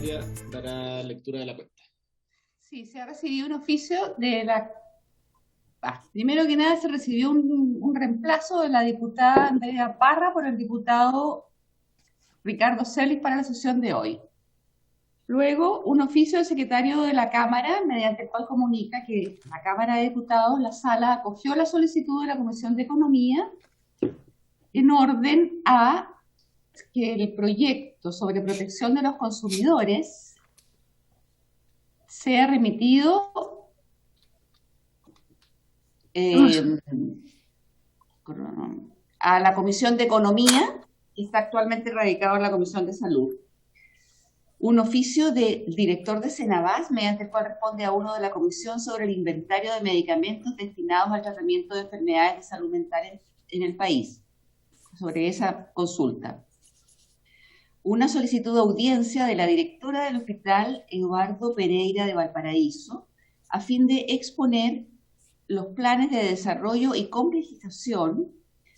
María dará lectura de la cuenta. Sí, se ha recibido un oficio de la... primero que nada se recibió un reemplazo de la diputada Andrea Parra por el diputado Ricardo Celis para la sesión de hoy. Luego, un oficio del secretario de la Cámara, mediante el cual comunica que la Cámara de Diputados, la Sala, acogió la solicitud de la Comisión de Economía en orden a que el proyecto sobre protección de los consumidores sea remitido a la Comisión de Economía, que está actualmente radicado en la Comisión de Salud. Un oficio del director de Senabas, mediante el cual responde a uno de la Comisión sobre el inventario de medicamentos destinados al tratamiento de enfermedades de salud mental en el país, sobre esa consulta. Una solicitud de audiencia de la directora del Hospital Eduardo Pereira de Valparaíso, a fin de exponer los planes de desarrollo y complejización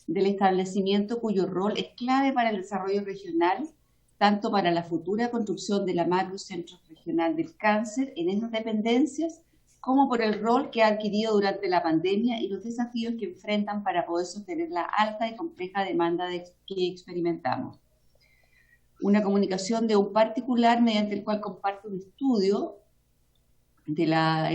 del establecimiento cuyo rol es clave para el desarrollo regional, tanto para la futura construcción de la macrocentro regional del cáncer en esas dependencias, como por el rol que ha adquirido durante la pandemia y los desafíos que enfrentan para poder sostener la alta y compleja demanda que experimentamos. Una comunicación de un particular mediante el cual comparte un estudio de la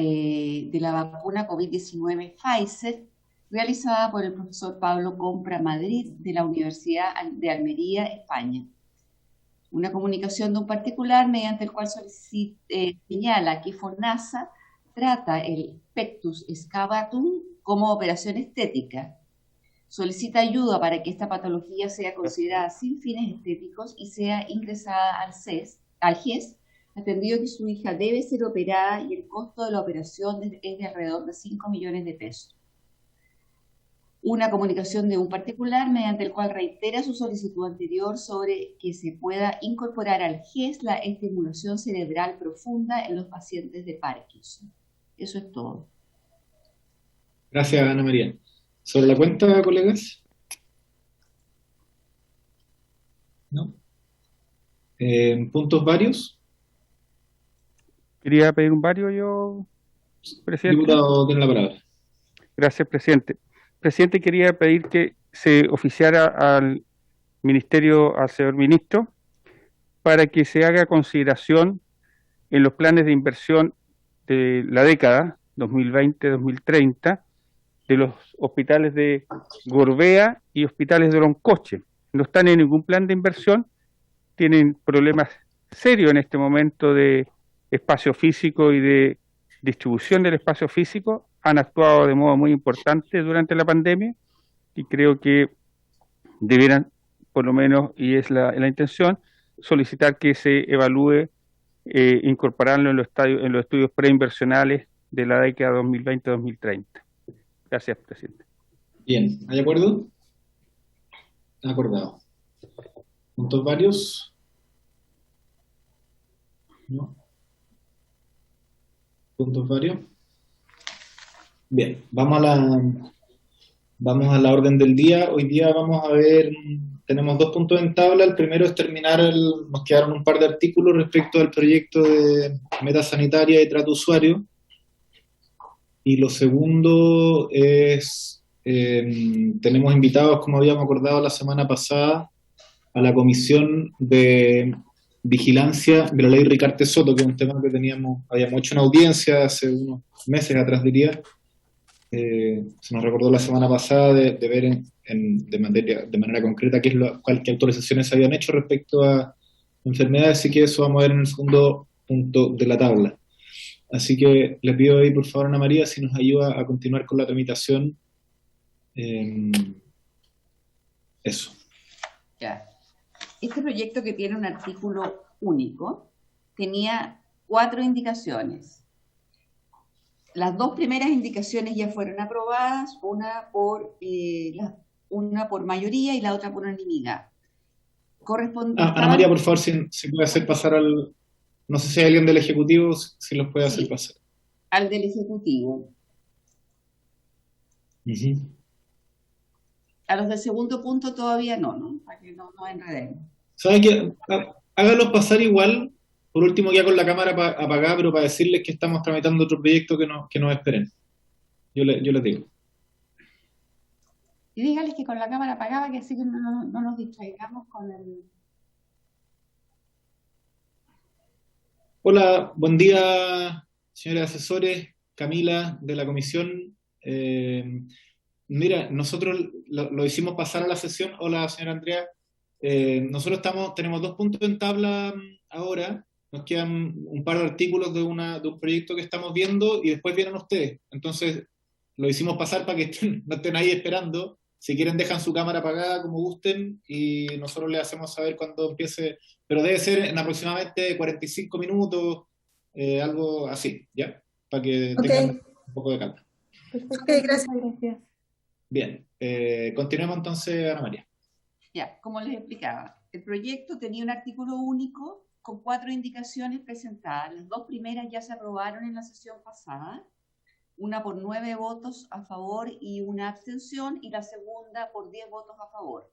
vacuna COVID-19 Pfizer, realizada por el profesor Pablo Compra Madrid de la Universidad de Almería, España. Una comunicación de un particular mediante el cual señala que FONASA trata el pectus excavatum como operación estética. Solicita ayuda para que esta patología sea considerada sin fines estéticos y sea ingresada al GES, atendido que su hija debe ser operada y el costo de la operación es de alrededor de 5 millones de pesos. Una comunicación de un particular mediante el cual reitera su solicitud anterior sobre que se pueda incorporar al GES la estimulación cerebral profunda en los pacientes de Parkinson. Eso es todo. Gracias, Ana María. ¿Sobre la cuenta, colegas? ¿No? ¿Puntos varios? Quería pedir un vario yo, presidente. Diputado, tiene la palabra. Gracias, presidente. Presidente, quería pedir que se oficiara al ministerio, al señor ministro, para que se haga consideración en los planes de inversión de la década 2020-2030 de los hospitales de Gorbea y hospitales de Loncoche. No están en ningún plan de inversión, tienen problemas serios en este momento de espacio físico y de distribución del espacio físico, han actuado de modo muy importante durante la pandemia y creo que debieran, por lo menos, y es la intención, solicitar que se evalúe incorporarlo en los estudios preinversionales de la década 2020-2030. Gracias, presidente. Bien, ¿hay acuerdo? Acordado. ¿Puntos varios? ¿No? ¿Puntos varios? Bien, vamos a la orden del día. Hoy día vamos a ver, tenemos 2 puntos en tabla. El primero es nos quedaron un par de artículos respecto al proyecto de meta sanitaria y trato usuario. Y lo segundo es, tenemos invitados, como habíamos acordado la semana pasada, a la Comisión de Vigilancia de la Ley Ricarte Soto, que es un tema que habíamos hecho una audiencia hace unos meses atrás, diría. Se nos recordó la semana pasada de ver de manera concreta qué autorizaciones se habían hecho respecto a enfermedades, así que eso vamos a ver en el segundo punto de la tabla. Así que le pido ahí, por favor, a Ana María, si nos ayuda a continuar con la tramitación. Eso. Ya. Este proyecto, que tiene un artículo único, tenía 4 indicaciones. Las 2 primeras indicaciones ya fueron aprobadas, una por mayoría y la otra por unanimidad. Ana María, por favor, si puede hacer pasar no sé si hay alguien del Ejecutivo, si los puede hacer pasar. Al del Ejecutivo. A los del segundo punto todavía no, para que no enredemos. ¿Sabe qué? Hágalos pasar igual, por último, ya con la cámara apagada, pero para decirles que estamos tramitando otro proyecto que nos esperen. Yo les digo. Y dígales que con la cámara apagada, que así que no nos distraigamos con el... Hola, buen día, señores asesores, Camila de la comisión. Mira, nosotros lo hicimos pasar a la sesión. Hola, señora Andrea. Nosotros tenemos 2 puntos en tabla ahora. Nos quedan un par de artículos de un proyecto que estamos viendo y después vienen ustedes. Entonces, lo hicimos pasar para que no estén ahí esperando. Si quieren, dejan su cámara apagada como gusten y nosotros les hacemos saber cuando empiece. Pero debe ser en aproximadamente 45 minutos, algo así, ¿ya? Para que tengan un poco de calma. Perfecto, gracias. Bien, continuemos entonces, Ana María. Ya, como les explicaba, el proyecto tenía un artículo único con 4 indicaciones presentadas. Las 2 primeras ya se aprobaron en la sesión pasada, una por 9 votos a favor y una abstención, y la segunda por 10 votos a favor.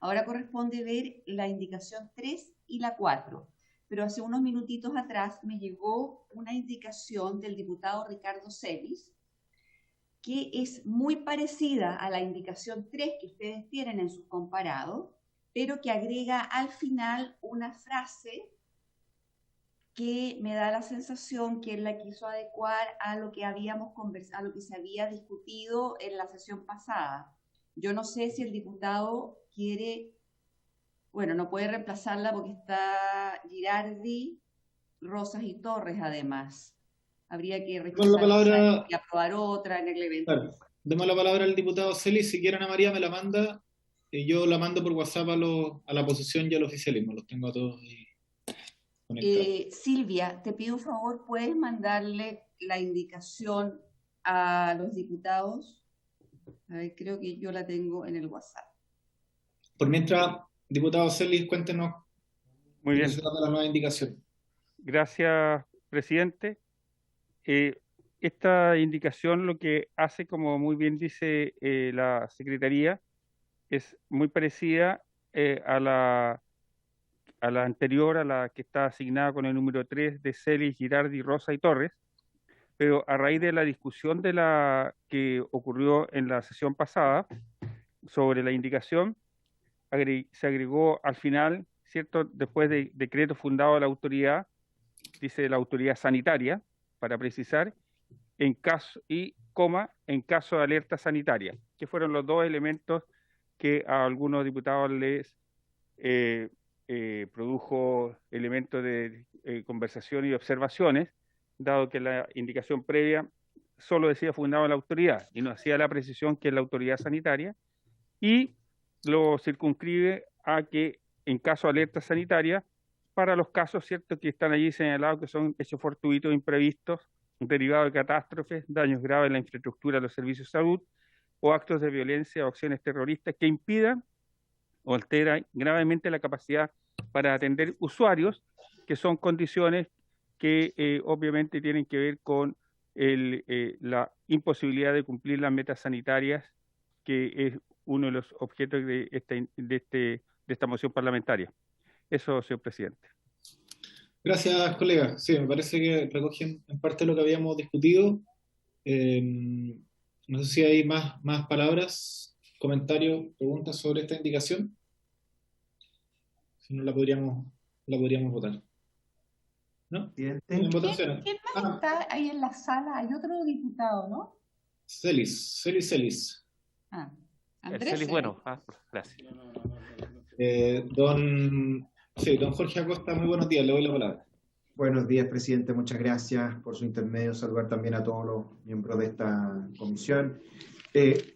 Ahora corresponde ver la indicación 3 y la 4, pero hace unos minutitos atrás me llegó una indicación del diputado Ricardo Celis, que es muy parecida a la indicación 3 que ustedes tienen en sus comparados, pero que agrega al final una frase que me da la sensación que él la quiso adecuar a lo que habíamos conversado, a lo que se había discutido en la sesión pasada. Yo no sé si el diputado quiere, bueno, no puede reemplazarla porque está Girardi, Rosas y Torres además. Habría que rechazar y aprobar otra en el evento. Claro. Demos la palabra al diputado Celis. Si quieren, Ana María me la manda y yo la mando por WhatsApp a la oposición y al oficialismo. Los tengo a todos ahí conectados. Silvia, te pido un favor, ¿puedes mandarle la indicación a los diputados? A ver, creo que yo la tengo en el WhatsApp. Por mientras, diputado Celis, cuéntenos. Muy bien. La nueva indicación. Gracias, presidente. Esta indicación lo que hace, como muy bien dice la Secretaría, es muy parecida a la anterior, a la que está asignada con el número 3 de Celis, Girardi, Rosa y Torres, pero a raíz de la discusión de la que ocurrió en la sesión pasada sobre la indicación, se agregó al final, ¿cierto? Después de decreto fundado de la autoridad, dice la autoridad sanitaria, para precisar, en caso de alerta sanitaria, que fueron los 2 elementos que a algunos diputados les produjo elementos de conversación y observaciones, dado que la indicación previa solo decía fundado en la autoridad y no hacía la precisión que es la autoridad sanitaria, y lo circunscribe a que en caso de alerta sanitaria, para los casos, ¿cierto?, que están allí señalados, que son hechos fortuitos imprevistos, derivados de catástrofes, daños graves en la infraestructura de los servicios de salud, o actos de violencia o acciones terroristas que impidan o alteran gravemente la capacidad para atender usuarios, que son condiciones que obviamente tienen que ver con la imposibilidad de cumplir las metas sanitarias, que es uno de los objetos de esta moción parlamentaria. Eso, señor presidente. Gracias, colega. Sí, me parece que recogen en parte lo que habíamos discutido. No sé si hay más palabras, comentarios, preguntas sobre esta indicación. Si no, la podríamos votar. ¿No? ¿Quién más está ahí en la sala? Hay otro diputado, ¿no? Celis. Andrés Celis, bueno, gracias. Don Jorge Acosta, muy buenos días, le doy la palabra. Buenos días, presidente, muchas gracias por su intermedio. Saludar también a todos los miembros de esta comisión.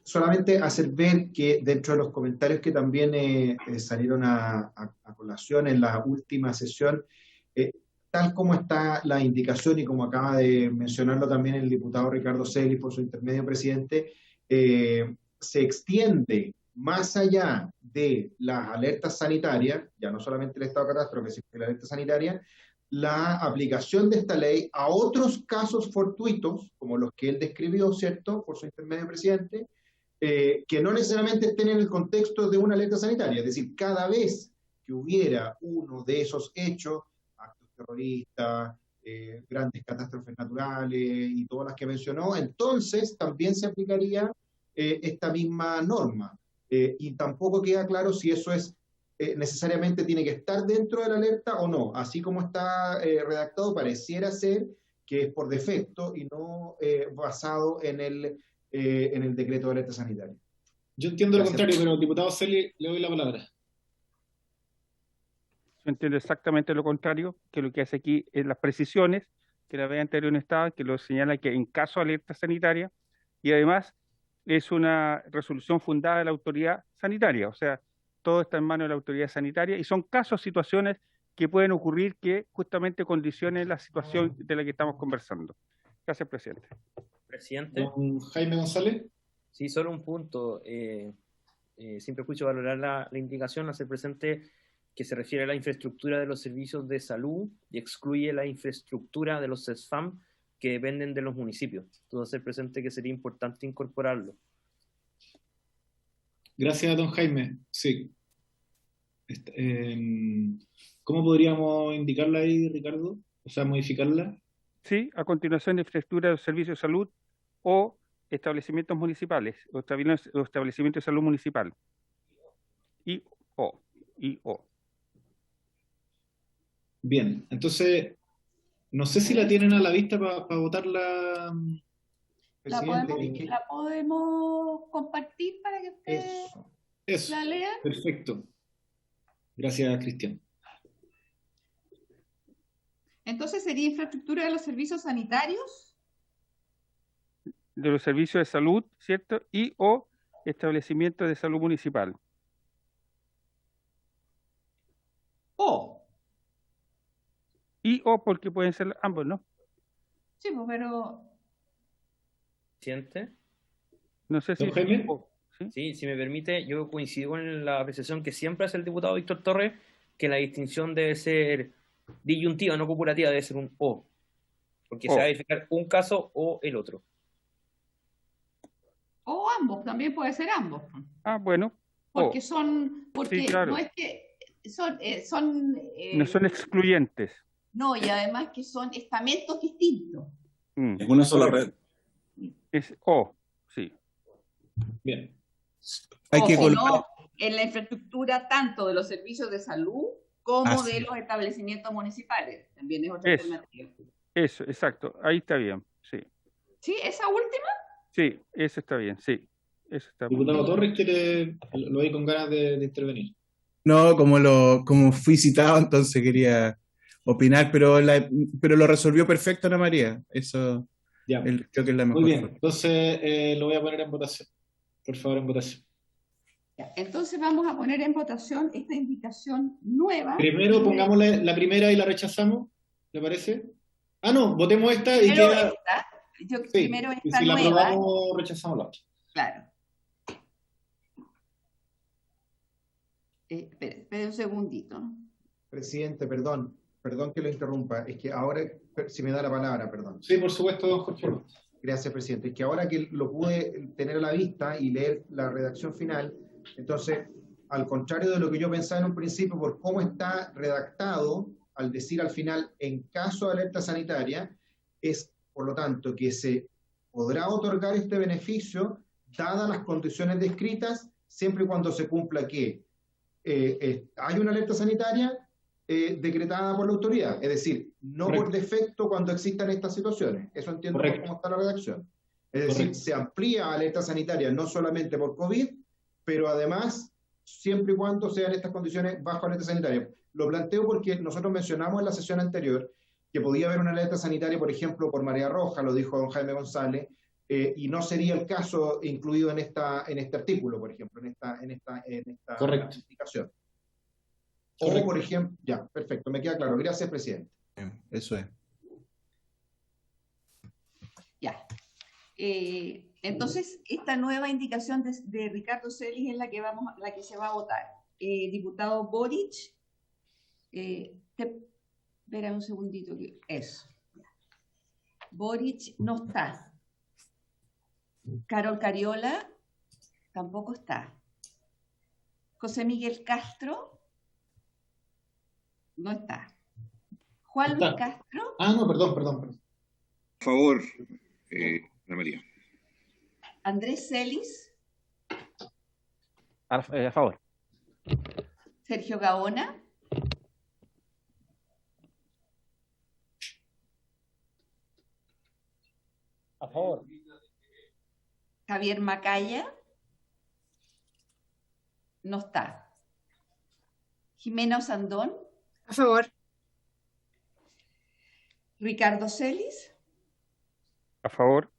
Solamente hacer ver que dentro de los comentarios que también salieron a colación en la última sesión, tal como está la indicación y como acaba de mencionarlo también el diputado Ricardo Celis por su intermedio, presidente, se extiende más allá de las alertas sanitarias, ya no solamente el estado de catástrofe, sino que la alerta sanitaria, la aplicación de esta ley a otros casos fortuitos, como los que él describió, ¿cierto?, por su intermedio, presidente, que no necesariamente estén en el contexto de una alerta sanitaria. Es decir, cada vez que hubiera uno de esos hechos, actos terroristas, terroristas, grandes catástrofes naturales y todas las que mencionó, entonces también se aplicaría esta misma norma. Y tampoco queda claro si eso es necesariamente tiene que estar dentro de la alerta o no. Así como está redactado, pareciera ser que es por defecto y no basado en el decreto de alerta sanitaria. Yo entiendo lo Gracias. contrario, pero diputado Celi, le doy la palabra. Yo entiendo exactamente lo contrario, que lo que hace aquí es las precisiones, que la vez anterior no estaba, que lo señala que en caso de alerta sanitaria, y además es una resolución fundada de la autoridad sanitaria, o sea, todo está en manos de la autoridad sanitaria, y son casos, situaciones que pueden ocurrir que justamente condicionen la situación de la que estamos conversando. Gracias, presidente. Presidente, Don Jaime González. sí, solo un punto. Siempre escucho valorar la indicación, hacer presente que se refiere a la infraestructura de los servicios de salud y excluye la infraestructura de los CESFAM que dependen de los municipios. Entonces, hacer presente que sería importante incorporarlo. Gracias, don Jaime. Sí. ¿Cómo podríamos indicarla ahí, Ricardo? O sea, modificarla. Sí, a continuación, infraestructura de servicios de salud o establecimientos municipales, o establecimientos de salud municipal. Y o. Bien, entonces, no sé si la tienen a la vista para votarla. Presidente, ¿La podemos compartir para que ustedes eso. la lean? Perfecto. Gracias, Cristian. Entonces sería infraestructura de los servicios sanitarios. De los servicios de salud, ¿cierto? Y o establecimientos de salud municipal. Y o porque pueden ser ambos, ¿no? Sí, pues, pero Presidente, No sé si... Don Jaime. ¿Sí? sí, si me permite, yo coincido con la apreciación que siempre hace el diputado Víctor Torres, que la distinción debe ser disyuntiva, no copulativa, debe ser un o. Porque se va a verificar un caso o el otro. o ambos, también puede ser ambos. Ah, bueno. Porque porque sí, claro. no es que No son excluyentes. no, y además que son estamentos distintos. Es una sola red. Es o, sí. Bien. Hay que Ojo, colocar. no en la infraestructura tanto de los servicios de salud como de los establecimientos municipales. También es otra alternativa. Eso, exacto. Ahí está bien, sí. ¿Sí? ¿Esa última? Sí, eso está bien, sí. Eso está muy Diputado bien. Torres, lo hay con ganas de intervenir. No, como fui citado, entonces quería opinar, pero lo resolvió perfecto Ana María. Eso Ya. creo que es la mejor Muy bien, forma. entonces lo voy a poner en votación. Por favor, en votación. Ya, entonces vamos a poner en votación esta indicación nueva. Primero pongámosle la primera y la rechazamos, ¿le parece? Ah, no, votemos esta y Primero queda... esta, Sí, primero y esta si la nueva. aprobamos, rechazamos la otra. Claro. Espere un segundito. Presidente, perdón que lo interrumpa, es que ahora, si me da la palabra, perdón. Sí, por supuesto, don Jorge. Gracias, presidente. Es que ahora que lo pude tener a la vista y leer la redacción final, entonces, al contrario de lo que yo pensaba en un principio, por cómo está redactado, al decir al final, en caso de alerta sanitaria, es, por lo tanto, que se podrá otorgar este beneficio dadas las condiciones descritas, siempre y cuando se cumpla que hay una alerta sanitaria decretada por la autoridad, es decir, no Correcto. por defecto cuando existan estas situaciones. Eso entiendo por cómo está la redacción. Es decir, Correcto. se amplía alerta sanitaria no solamente por COVID, pero además siempre y cuando sean estas condiciones bajo alerta sanitaria. Lo planteo porque nosotros mencionamos en la sesión anterior que podía haber una alerta sanitaria, por ejemplo, por marea roja, lo dijo don Jaime González, y no sería el caso incluido en este artículo, por ejemplo, en esta Correcto. indicación. Correcto. O, por ejemplo, ya, perfecto, me queda claro. Gracias, presidente. Eso es. Ya. Entonces, esta nueva indicación de Ricardo Celis es la que se va a votar. Diputado Boric, espera un segundito. Eso. Boric no está. Carol Cariola tampoco está. José Miguel Castro no está. Juan Luis Está. Castro, Ah, no, perdón. A favor, Ana María. Andrés Celis, A favor. Sergio Gaona, A favor. Javier Macaya, no está. Jimena Osandón, A favor. Ricardo Celis, A favor.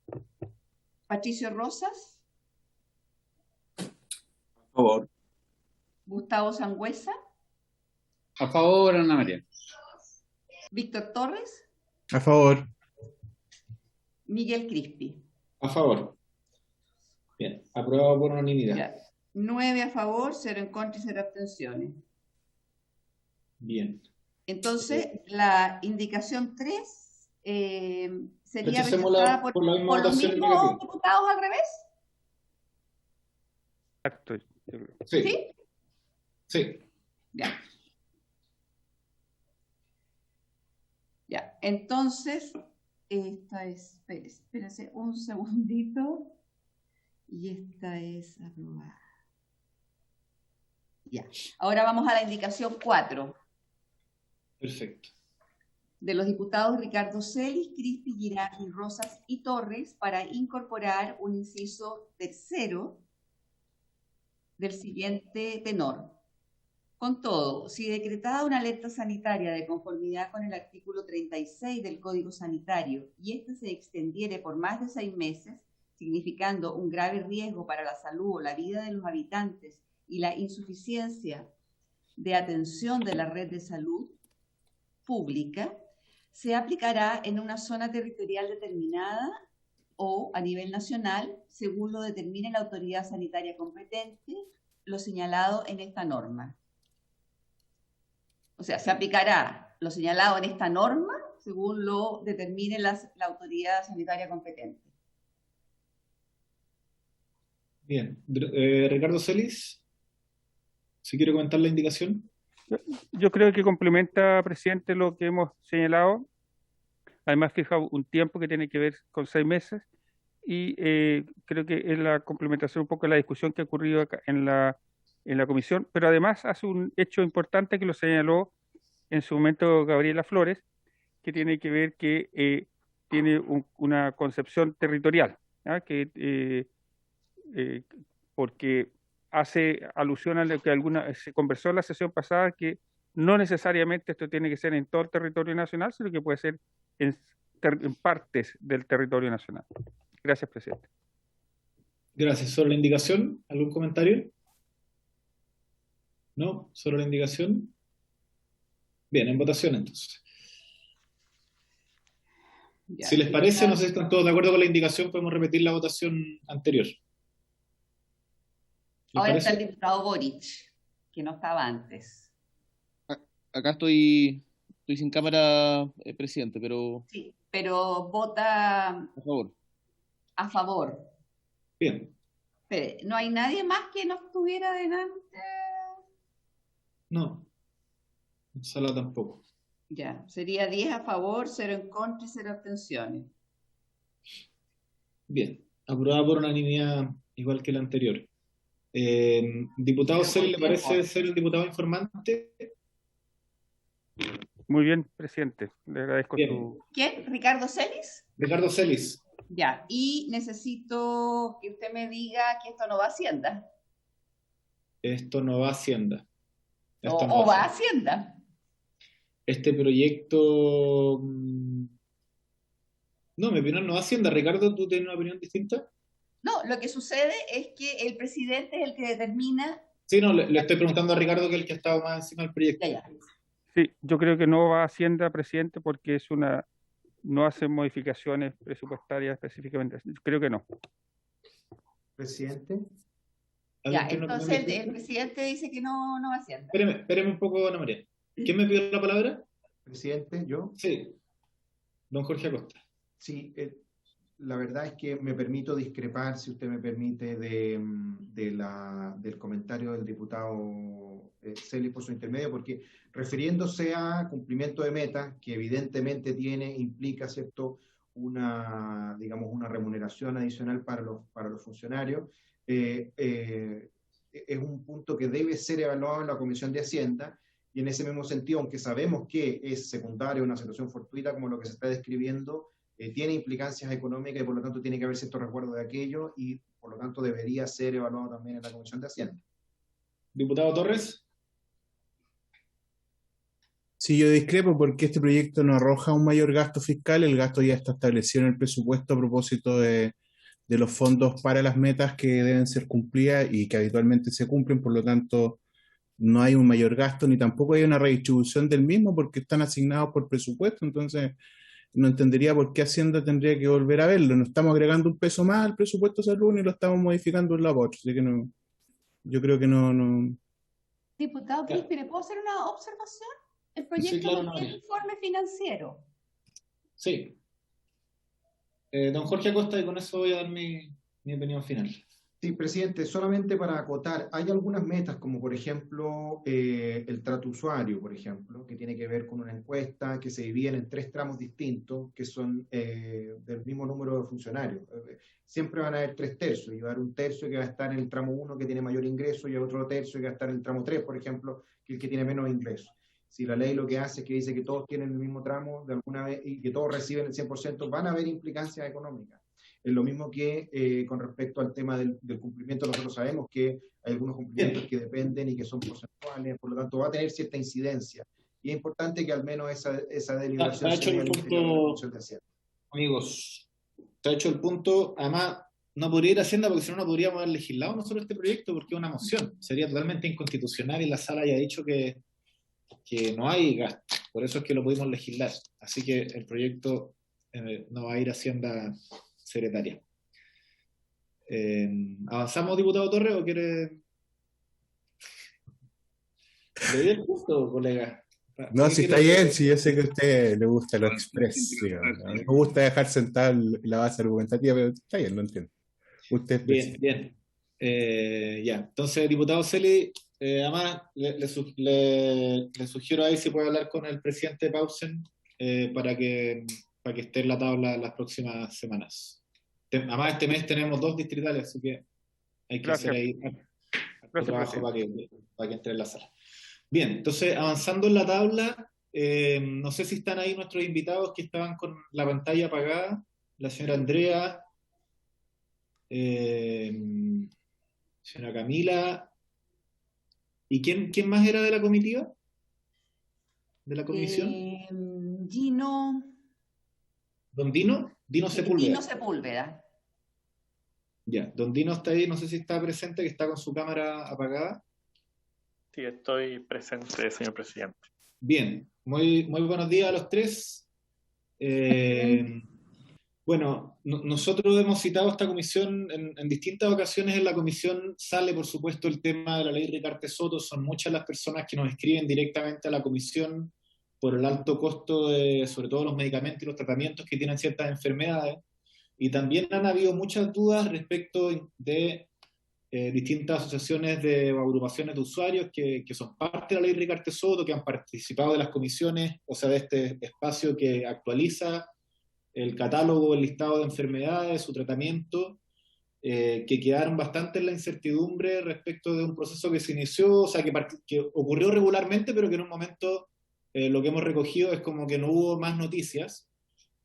Patricio Rosas, A favor. Gustavo Sangüesa, A favor, Ana María. Víctor Torres, A favor. Miguel Crispi. A favor. Bien, aprobado por unanimidad. Ya. 9 a favor, 0 en contra y 0 abstenciones. Bien. Entonces, la indicación 3 sería Rechacémosla rechazada por por la misma los votación mismos negativa. diputados al revés. Exacto. Yo creo. Sí, ¿Sí? sí. Ya. Ya, entonces, esta es, espérense un segundito, y esta es aprobada. Ya, ahora vamos a la indicación 4, Perfecto. de los diputados Ricardo Celis, Crispi, Girardi, Rosas y Torres, para incorporar un inciso tercero del siguiente tenor. Con todo, si decretada una alerta sanitaria de conformidad con el artículo 36 del Código Sanitario y ésta se extendiere por más de 6 meses, significando un grave riesgo para la salud o la vida de los habitantes y la insuficiencia de atención de la red de salud pública, se aplicará en una zona territorial determinada o a nivel nacional, según lo determine la autoridad sanitaria competente, lo señalado en esta norma. O sea, se aplicará lo señalado en esta norma según lo determine la autoridad sanitaria competente. Bien. Ricardo Celis, si quiere comentar la indicación. Yo creo que complementa, presidente, lo que hemos señalado. Además, fija un tiempo que tiene que ver con 6 meses y creo que es la complementación un poco de la discusión que ha ocurrido acá en la comisión, pero además hace un hecho importante que lo señaló en su momento Gabriela Flores, que tiene que ver que tiene una concepción territorial, ¿ah? Porque hace alusión a lo que se conversó en la sesión pasada, que no necesariamente esto tiene que ser en todo el territorio nacional, sino que puede ser en partes del territorio nacional. Gracias, presidente. Gracias. ¿Sobre la indicación? ¿Algún comentario? ¿No? ¿Sobre la indicación? Bien, en votación entonces. Ya. Si les parece, no sé si están todos de acuerdo con la indicación, podemos repetir la votación anterior. ¿Les Ahora parece? está el diputado Boric, que no estaba antes. Acá estoy sin cámara, presidente, pero Sí, pero vota a favor. a favor. Bien. Espere, ¿no hay nadie más que no estuviera delante? No. Sala tampoco. Ya, sería 10 a favor, 0 en contra y 0 abstenciones. Bien. Aprobada por unanimidad, igual que la anterior. Diputado Pero Celis, por ¿le parece tiempo. ser el diputado informante? Muy bien, presidente. Le agradezco Bien. su... ¿Quién? ¿Ricardo Celis? Ricardo Celis. Ya, y necesito que usted me diga que esto no va a Hacienda. Esto no va a Hacienda. Esto O, no o va a Hacienda. Hacienda. Este proyecto... No, mi opinión no va a Hacienda. Ricardo, ¿tú tienes una opinión distinta? No, lo que sucede es que el presidente es el que determina. Sí, no, le estoy preguntando a Ricardo, que es el que ha estado más encima del proyecto. Ya, ya. Sí, yo creo que no va a Hacienda, presidente, porque no hace modificaciones presupuestarias específicamente. Creo que no. Presidente. Ya, ¿Alguien tiene una entonces opinión el distinta? presidente dice que no va a Hacienda. Espéreme un poco, Ana María. ¿Quién me pidió la palabra? Presidente, yo. Sí. Don Jorge Acosta. Sí, la verdad es que me permito discrepar, si usted me permite, del comentario del diputado Celis por su intermedio, porque refiriéndose a cumplimiento de metas, que evidentemente implica, ¿cierto?, digamos, una remuneración adicional para los funcionarios, es un punto que debe ser evaluado en la Comisión de Hacienda, y en ese mismo sentido, aunque sabemos que es secundario, una situación fortuita como lo que se está describiendo, tiene implicancias económicas y por lo tanto tiene que haber cierto recuerdo de aquello y por lo tanto debería ser evaluado también en la Comisión de Hacienda. Diputado Torres. Sí, yo discrepo porque este proyecto no arroja un mayor gasto fiscal, el gasto ya está establecido en el presupuesto a propósito de los fondos para las metas que deben ser cumplidas y que habitualmente se cumplen, por lo tanto no hay un mayor gasto ni tampoco hay una redistribución del mismo porque están asignados por presupuesto, entonces no entendería por qué Hacienda tendría que volver a verlo. No estamos agregando un peso más al presupuesto de salud ni lo estamos modificando en la otro. Así que no, yo creo que no. Diputado Crispi, ¿le puedo hacer una observación? El proyecto Sí, claro, no tiene informe financiero. Sí. Don Jorge Acosta, y con eso voy a dar mi opinión final. Sí, presidente, solamente para acotar, hay algunas metas, como por ejemplo el trato usuario, por ejemplo, que tiene que ver con una encuesta que se divide en 3 tramos distintos, que son del mismo número de funcionarios. Siempre van a haber 3 tercios, y va a haber un tercio que va a estar en el tramo 1 que tiene mayor ingreso, y otro tercio que va a estar en el tramo 3, por ejemplo, que el que tiene menos ingreso. Si la ley lo que hace es que dice que todos tienen el mismo tramo de alguna vez y que todos reciben el 100%, van a haber implicancias económicas. Es lo mismo que con respecto al tema del cumplimiento, nosotros sabemos que hay algunos cumplimientos que dependen y que son porcentuales, por lo tanto va a tener cierta incidencia. Y es importante que al menos esa deliberación Está hecho el punto, amigos, está hecho el punto. Además, no podría ir a Hacienda porque si no, no podríamos haber legislado nosotros este proyecto porque es una moción. Sería totalmente inconstitucional y la sala ya ha dicho que no hay gasto. Por eso es que lo pudimos legislar. Así que el proyecto no va a ir a Hacienda secretaria. ¿Avanzamos, diputado Torres, o quiere...? Le di el gusto, colega. No, si está bien, si yo sé que a usted le gusta lo express, digamos, ¿no? Me gusta dejar sentada la base argumentativa, pero está bien, lo entiendo. Usted bien, bien. Ya, entonces, diputado Celis, además, le sugiero ahí si puede hablar con el presidente Paulsen para que esté en la tabla las próximas semanas. Además, este mes tenemos 2 distritales, así que hay que hacer ahí el trabajo para que entre en la sala. Bien, entonces, avanzando en la tabla, no sé si están ahí nuestros invitados que estaban con la pantalla apagada, la señora Andrea, señora Camila, ¿y quién más era de la comitiva? ¿De la comisión? Gino. ¿Don Dino? Dino Sepúlveda. Dino Sepúlveda. Ya, don Dino está ahí, no sé si está presente, que está con su cámara apagada. Sí, estoy presente, señor presidente. Bien, muy buenos días a los 3. Bueno, nosotros hemos citado esta comisión en distintas ocasiones. En la comisión sale, por supuesto, el tema de la ley Ricarte Soto. Son muchas las personas que nos escriben directamente a la comisión por el alto costo de, sobre todo, los medicamentos y los tratamientos que tienen ciertas enfermedades. Y también han habido muchas dudas respecto de distintas asociaciones o agrupaciones de usuarios que son parte de la ley Ricarte Soto, que han participado de las comisiones, o sea, de este espacio que actualiza el catálogo, el listado de enfermedades, su tratamiento, que quedaron bastante en la incertidumbre respecto de un proceso que se inició, o sea, que ocurrió regularmente, pero que en un momento lo que hemos recogido es como que no hubo más noticias,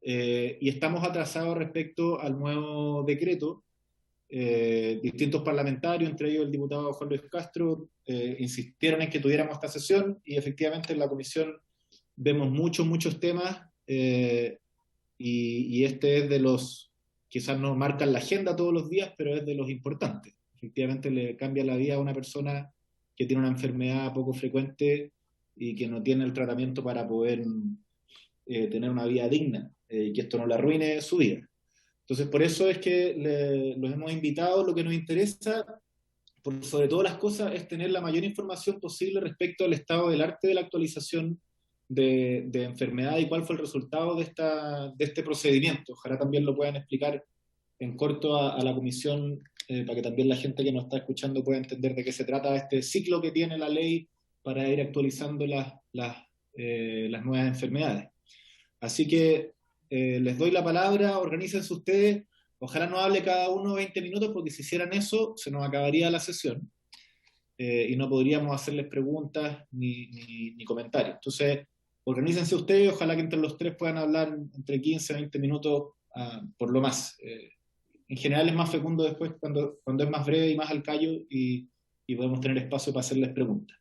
y estamos atrasados respecto al nuevo decreto. Distintos parlamentarios, entre ellos el diputado Juan Luis Castro, insistieron en que tuviéramos esta sesión, y efectivamente en la comisión vemos muchos temas, y este es de los, quizás no marcan la agenda todos los días, pero es de los importantes. Efectivamente le cambia la vida a una persona que tiene una enfermedad poco frecuente y que no tiene el tratamiento para poder tener una vida digna, y que esto no le arruine su vida. Entonces, por eso es que los hemos invitado. Lo que nos interesa, por sobre todas las cosas, es tener la mayor información posible respecto al estado del arte de la actualización de enfermedad y cuál fue el resultado de este procedimiento. Ojalá también lo puedan explicar en corto a la comisión, para que también la gente que nos está escuchando pueda entender de qué se trata este ciclo que tiene la ley para ir actualizando las nuevas enfermedades. Así que les doy la palabra, organícense ustedes, ojalá no hable cada uno 20 minutos, porque si hicieran eso se nos acabaría la sesión y no podríamos hacerles preguntas ni comentarios. Entonces, organícense ustedes, ojalá que entre los tres puedan hablar entre 15 y 20 minutos por lo más. En general es más fecundo después cuando es más breve y más al callo y podemos tener espacio para hacerles preguntas.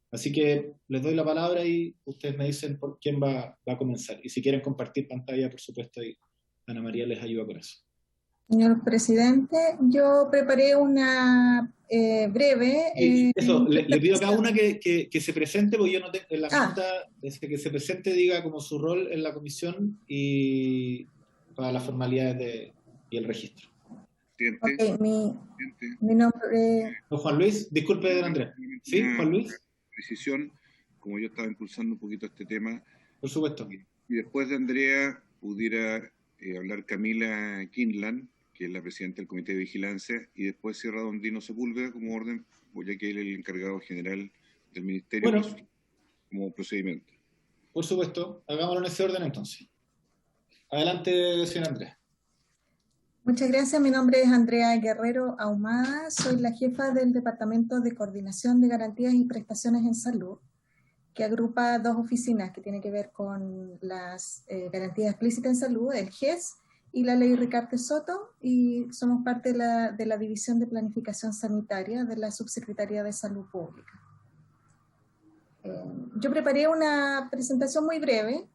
Así que les doy la palabra y ustedes me dicen por quién va a comenzar. Y si quieren compartir pantalla, por supuesto, y Ana María les ayuda con eso. Señor presidente, yo preparé una breve... le pido a cada una que se presente, porque yo no tengo en la minuta, desde que se presente diga como su rol en la comisión y para las formalidades y el registro. Ok, mi nombre... Juan Luis, disculpe, don Andrés. ¿Sí, Juan Luis? Precisión, como yo estaba impulsando un poquito este tema. Por supuesto. Y después de Andrea pudiera hablar Camila Kinlan, que es la presidenta del Comité de Vigilancia, y después cierra don Dino Sepúlveda como orden, ya que él es el encargado general del Ministerio, bueno, como procedimiento. Por supuesto, hagámoslo en ese orden entonces. Adelante, señor Andrés. Muchas gracias, mi nombre es Andrea Guerrero Ahumada, soy la jefa del Departamento de Coordinación de Garantías y Prestaciones en Salud, que agrupa dos oficinas que tienen que ver con las garantías explícitas en salud, el GES y la ley Ricardo Soto, y somos parte de la División de Planificación Sanitaria de la Subsecretaría de Salud Pública. Yo preparé una presentación muy breve,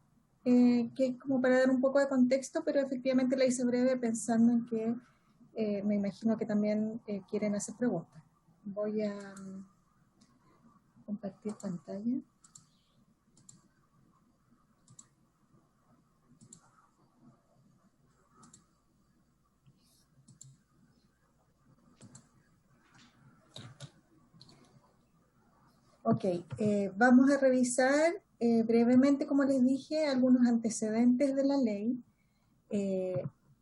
que es como para dar un poco de contexto, pero efectivamente la hice breve pensando en que me imagino que también quieren hacer preguntas. Voy a compartir pantalla. Ok, vamos a revisar brevemente, como les dije, algunos antecedentes de la ley,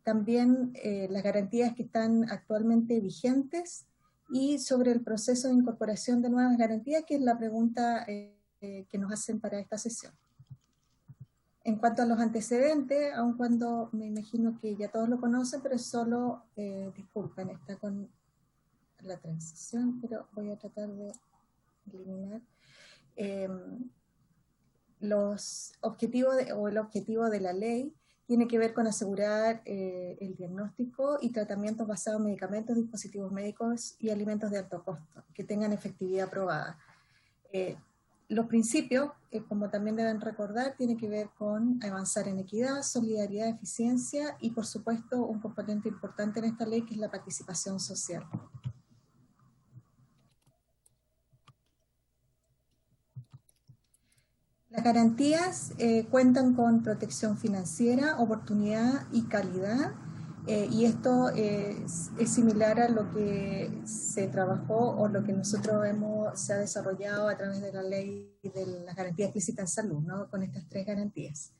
también las garantías que están actualmente vigentes y sobre el proceso de incorporación de nuevas garantías, que es la pregunta que nos hacen para esta sesión. En cuanto a los antecedentes, aun cuando me imagino que ya todos lo conocen, pero solo, disculpen, está con la transición, pero voy a tratar de eliminar. Los objetivos el objetivo de la ley tiene que ver con asegurar el diagnóstico y tratamientos basados en medicamentos, dispositivos médicos y alimentos de alto costo, que tengan efectividad probada. Los principios, como también deben recordar, tienen que ver con avanzar en equidad, solidaridad, eficiencia y, por supuesto, un componente importante en esta ley que es la participación social. Las garantías cuentan con protección financiera, oportunidad y calidad, y esto es similar a lo que se trabajó o lo que nosotros se ha desarrollado a través de la ley de las garantías explícitas en salud, ¿no? Con estas tres garantías,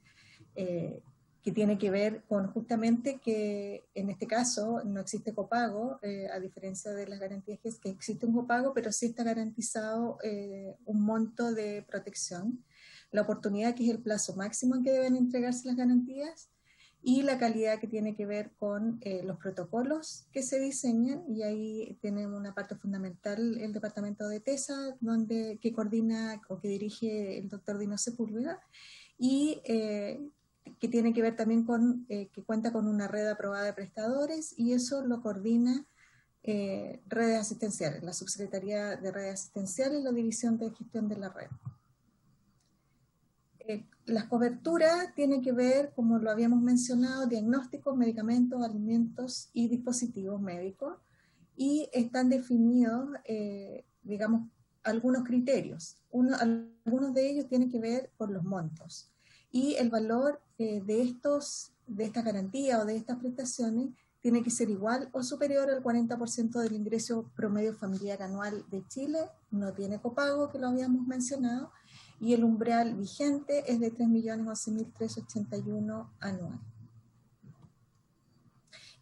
que tiene que ver con justamente que en este caso no existe copago, a diferencia de las garantías que existe un copago, pero sí está garantizado un monto de protección, la oportunidad, que es el plazo máximo en que deben entregarse las garantías, y la calidad, que tiene que ver con los protocolos que se diseñan, y ahí tenemos una parte fundamental el departamento de TESA, que coordina o que dirige el doctor Dino Sepúlveda, y que tiene que ver también con que cuenta con una red aprobada de prestadores, y eso lo coordina redes asistenciales, la Subsecretaría de Redes Asistenciales, la División de Gestión de la Red. Las coberturas tienen que ver, como lo habíamos mencionado, diagnósticos, medicamentos, alimentos y dispositivos médicos, y están definidos, digamos, algunos criterios. Algunos de ellos tienen que ver con los montos, y el valor de estas garantías o de estas prestaciones tiene que ser igual o superior al 40% del ingreso promedio familiar anual de Chile, no tiene copago, que lo habíamos mencionado, y el umbral vigente es de 3.011.381 anual.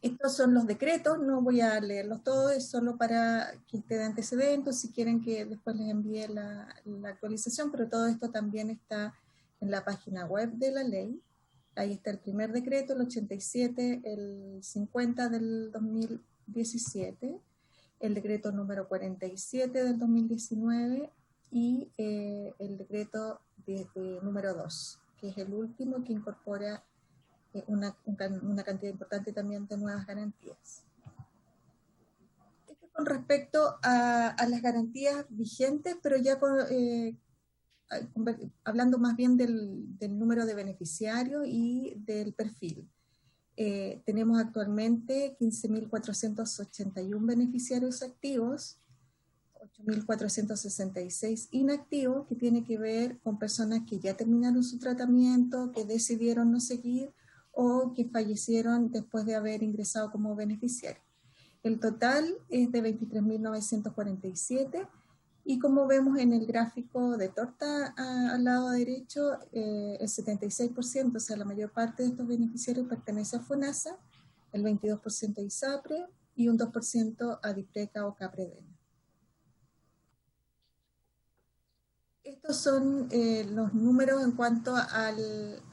Estos son los decretos, no voy a leerlos todos, es solo para que esté de antecedentes, si quieren que después les envíe la actualización, pero todo esto también está en la página web de la ley. Ahí está el primer decreto, el 87, el 50 del 2017, el decreto número 47 del 2019 y el decreto número 2, que es el último que incorpora una cantidad importante también de nuevas garantías. Esto con respecto a las garantías vigentes, pero ya hablando más bien del número de beneficiarios y del perfil. Tenemos actualmente 15.481 beneficiarios activos, 8.466 inactivos, que tiene que ver con personas que ya terminaron su tratamiento, que decidieron no seguir o que fallecieron después de haber ingresado como beneficiario. El total es de 23.947 y como vemos en el gráfico de torta al lado derecho, el 76%, o sea, la mayor parte de estos beneficiarios pertenece a FONASA, el 22% a ISAPRE y un 2% a DIPRECA o CAPREDENA. Estos son los números en cuanto a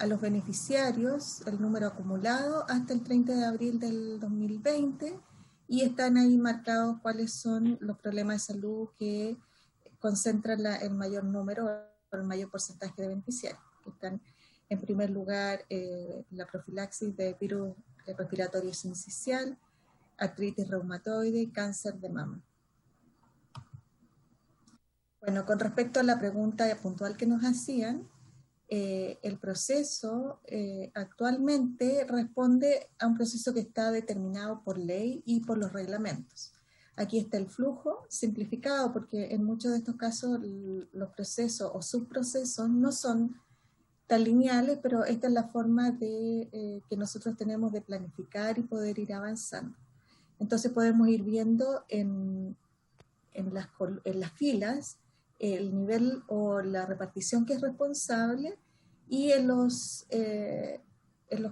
los beneficiarios, el número acumulado hasta el 30 de abril del 2020, y están ahí marcados cuáles son los problemas de salud que concentran el mayor número, el mayor porcentaje de beneficiarios. Están en primer lugar la profilaxis de virus respiratorio sincicial, artritis reumatoide y cáncer de mama. Bueno, con respecto a la pregunta puntual que nos hacían, el proceso actualmente responde a un proceso que está determinado por ley y por los reglamentos. Aquí está el flujo simplificado, porque en muchos de estos casos los procesos o subprocesos no son tan lineales, pero esta es la forma que nosotros tenemos de planificar y poder ir avanzando. Entonces podemos ir viendo en las filas el nivel o la repartición que es responsable, y en los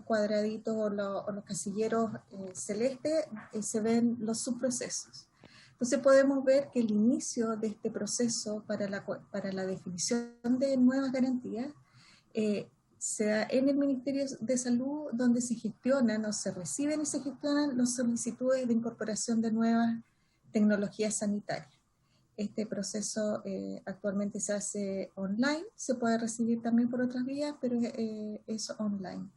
cuadraditos o los casilleros celestes se ven los subprocesos. Entonces podemos ver que el inicio de este proceso para la definición de nuevas garantías se da en el Ministerio de Salud, donde se gestionan o se reciben y se gestionan las solicitudes de incorporación de nuevas tecnologías sanitarias. Este proceso actualmente se hace online, se puede recibir también por otras vías, pero es online.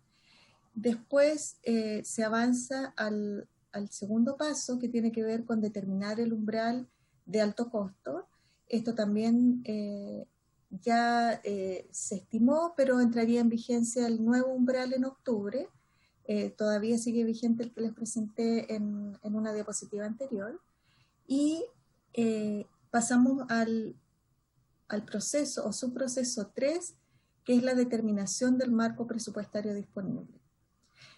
Después se avanza al segundo paso, que tiene que ver con determinar el umbral de alto costo. Esto también ya se estimó, pero entraría en vigencia el nuevo umbral en octubre. Todavía sigue vigente el que les presenté en una diapositiva anterior. Y pasamos al proceso o subproceso 3, que es la determinación del marco presupuestario disponible.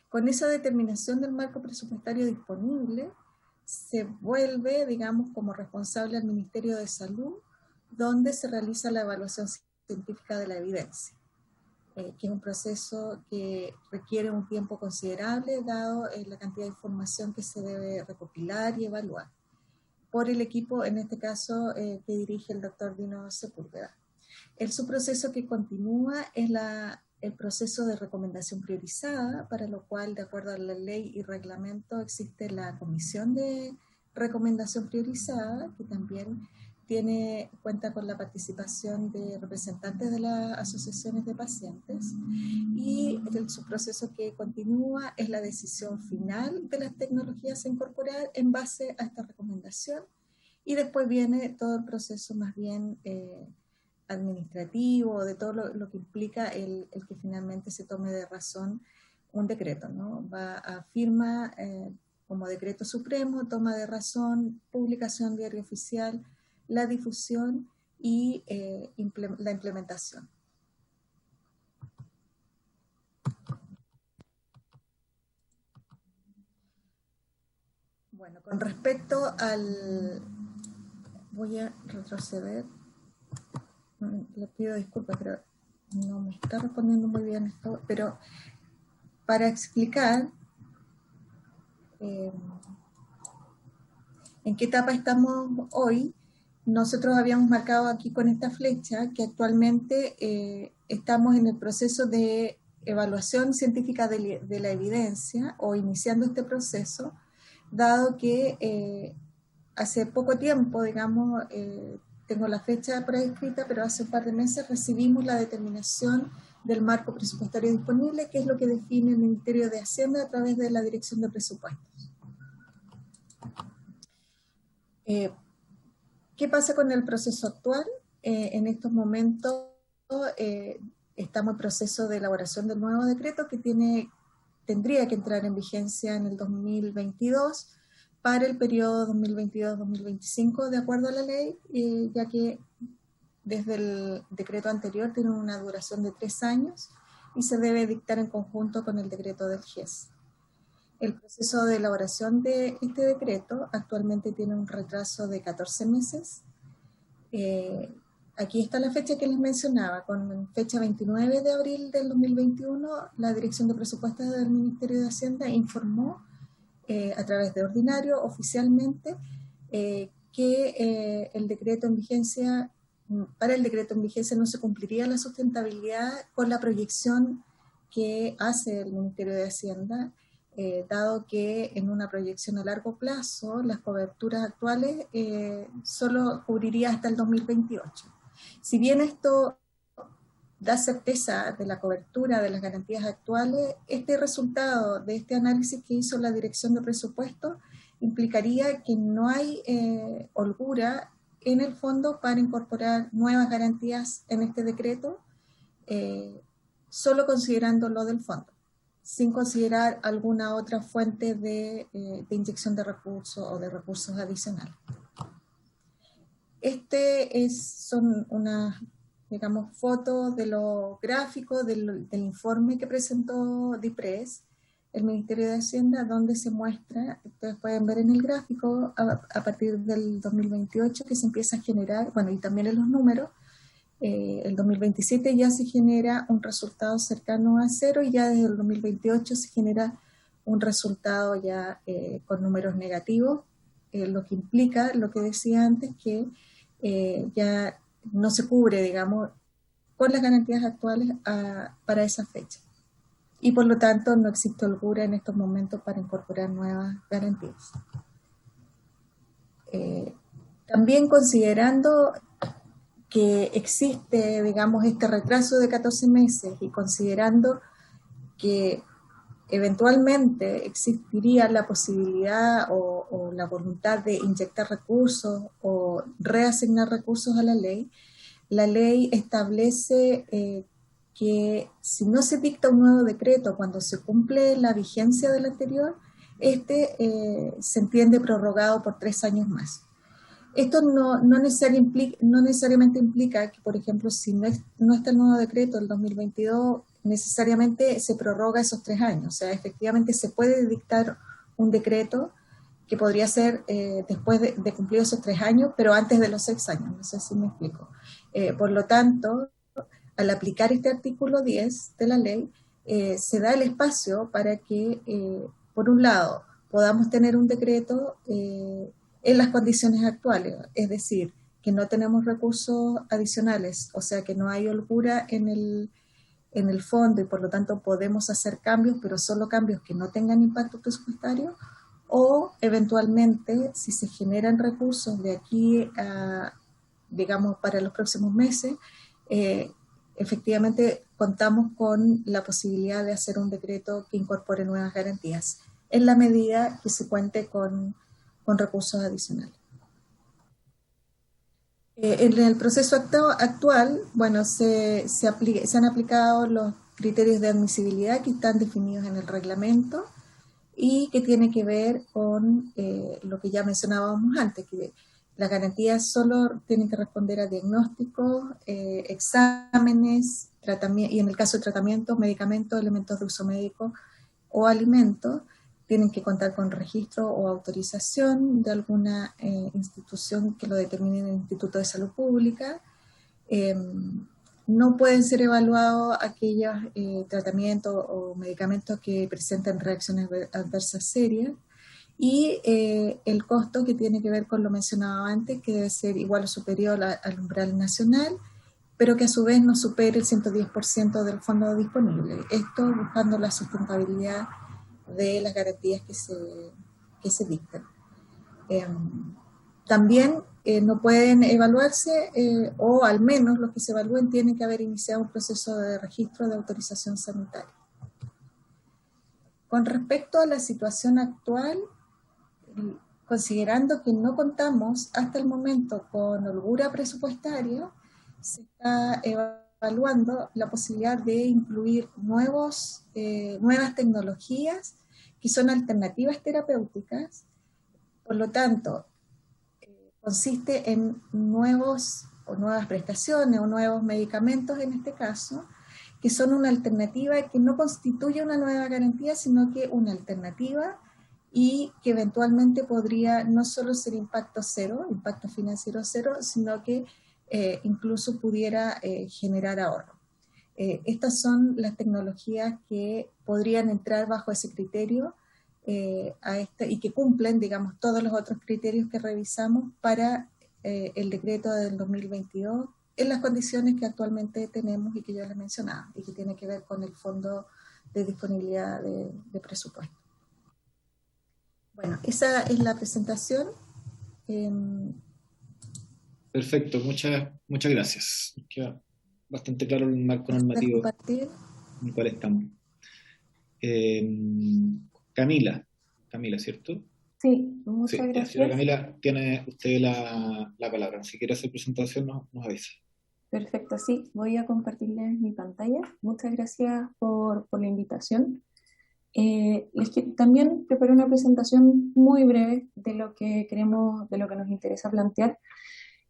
Con esa determinación del marco presupuestario disponible, se vuelve, digamos, como responsable al Ministerio de Salud, donde se realiza la evaluación científica de la evidencia, que es un proceso que requiere un tiempo considerable, dado la cantidad de información que se debe recopilar y evaluar por el equipo, en este caso, que dirige el doctor Dino Sepúlveda. El subproceso que continúa es el proceso de recomendación priorizada, para lo cual, de acuerdo a la ley y reglamento, existe la comisión de recomendación priorizada, que también cuenta con la participación de representantes de las asociaciones de pacientes, y el subproceso que continúa es la decisión final de las tecnologías a incorporar en base a esta recomendación, y después viene todo el proceso más bien administrativo, de todo lo que implica el que finalmente se tome de razón un decreto, ¿no? Va a firma como decreto supremo, toma de razón, publicación diario oficial, la difusión y la implementación. Bueno, con respecto voy a retroceder le pido disculpas, pero no me está respondiendo muy bien esto, pero para explicar en qué etapa estamos hoy, nosotros habíamos marcado aquí con esta flecha que actualmente estamos en el proceso de evaluación científica de la evidencia, o iniciando este proceso, dado que hace poco tiempo, digamos, tengo la fecha por ahí escrita, pero hace un par de meses recibimos la determinación del marco presupuestario disponible, que es lo que define el Ministerio de Hacienda a través de la Dirección de Presupuestos. ¿Qué pasa con el proceso actual? En estos momentos estamos en proceso de elaboración del nuevo decreto que tendría que entrar en vigencia en el 2022 para el periodo 2022-2025, de acuerdo a la ley, ya que desde el decreto anterior tiene una duración de 3 años y se debe dictar en conjunto con el decreto del GES. El proceso de elaboración de este decreto actualmente tiene un retraso de 14 meses. Aquí está la fecha que les mencionaba, con fecha 29 de abril del 2021, la Dirección de Presupuestos del Ministerio de Hacienda informó a través de ordinario, oficialmente, que el decreto en vigencia, para el decreto en vigencia no se cumpliría la sustentabilidad con la proyección que hace el Ministerio de Hacienda, dado que en una proyección a largo plazo las coberturas actuales solo cubriría hasta el 2028. Si bien esto da certeza de la cobertura de las garantías actuales, este resultado de este análisis que hizo la Dirección de Presupuestos implicaría que no hay holgura en el fondo para incorporar nuevas garantías en este decreto, solo considerando lo del fondo, sin considerar alguna otra fuente de inyección de recursos o de recursos adicionales. Son unas, digamos, fotos de los gráficos del informe que presentó DIPRES, el Ministerio de Hacienda, donde se muestra, ustedes pueden ver en el gráfico, a partir del 2028 que se empieza a generar, bueno, y también en los números, el 2027 ya se genera un resultado cercano a 0 y ya desde el 2028 se genera un resultado ya con números negativos, lo que implica, lo que decía antes, que ya no se cubre, digamos, con las garantías actuales para esa fecha. Y por lo tanto no existe holgura en estos momentos para incorporar nuevas garantías. También considerando que existe, digamos, este retraso de 14 meses y considerando que eventualmente existiría la posibilidad o la voluntad de inyectar recursos o reasignar recursos a la ley establece que si no se dicta un nuevo decreto cuando se cumple la vigencia del anterior, se entiende prorrogado por 3 años más. Esto no necesariamente implica que, por ejemplo, si no está el nuevo decreto del 2022, necesariamente se prorroga esos 3 años. O sea, efectivamente se puede dictar un decreto que podría ser después de cumplir esos 3 años, pero antes de los 6 años. No sé si me explico. Por lo tanto, al aplicar este artículo 10 de la ley, se da el espacio para que, por un lado, podamos tener un decreto en las condiciones actuales, es decir, que no tenemos recursos adicionales, o sea que no hay holgura en el fondo y por lo tanto podemos hacer cambios, pero solo cambios que no tengan impacto presupuestario, o eventualmente si se generan recursos de aquí a, digamos, para los próximos meses, efectivamente contamos con la posibilidad de hacer un decreto que incorpore nuevas garantías, en la medida que se cuente con recursos adicionales. En el proceso actual, bueno, se han aplicado los criterios de admisibilidad que están definidos en el reglamento y que tiene que ver con lo que ya mencionábamos antes, que las garantías solo tienen que responder a diagnósticos, exámenes, y en el caso de tratamientos, medicamentos, elementos de uso médico o alimentos, tienen que contar con registro o autorización de alguna institución que lo determine en el Instituto de Salud Pública, No pueden ser evaluados aquellos tratamientos o medicamentos que presenten reacciones adversas serias, y el costo que tiene que ver con lo mencionado antes, que debe ser igual o superior al umbral nacional, pero que a su vez no supere el 110% del fondo disponible. Esto buscando la sustentabilidad de las garantías que se dictan. También no pueden evaluarse, o al menos los que se evalúen tienen que haber iniciado un proceso de registro de autorización sanitaria. Con respecto a la situación actual, considerando que no contamos hasta el momento con holgura presupuestaria, se está evaluando la posibilidad de incluir nuevas tecnologías que son alternativas terapéuticas. Por lo tanto, consiste en nuevas prestaciones o nuevos medicamentos en este caso, que son una alternativa que no constituye una nueva garantía, sino que una alternativa, y que eventualmente podría no solo ser impacto financiero cero, sino que incluso pudiera generar ahorro. Estas son las tecnologías que podrían entrar bajo ese criterio y que cumplen, digamos, todos los otros criterios que revisamos para el decreto del 2022 en las condiciones que actualmente tenemos y que yo les mencionaba, y que tiene que ver con el fondo de disponibilidad de presupuesto. Bueno, esa es la presentación. Perfecto, muchas gracias. Queda bastante claro el marco normativo en el cual estamos. Camila, ¿cierto? Sí, muchas gracias. Señora Camila, tiene usted la palabra. Si quiere hacer presentación, nos avisa. Perfecto, sí, voy a compartirles mi pantalla. Muchas gracias por la invitación. También preparé una presentación muy breve de lo que nos interesa plantear.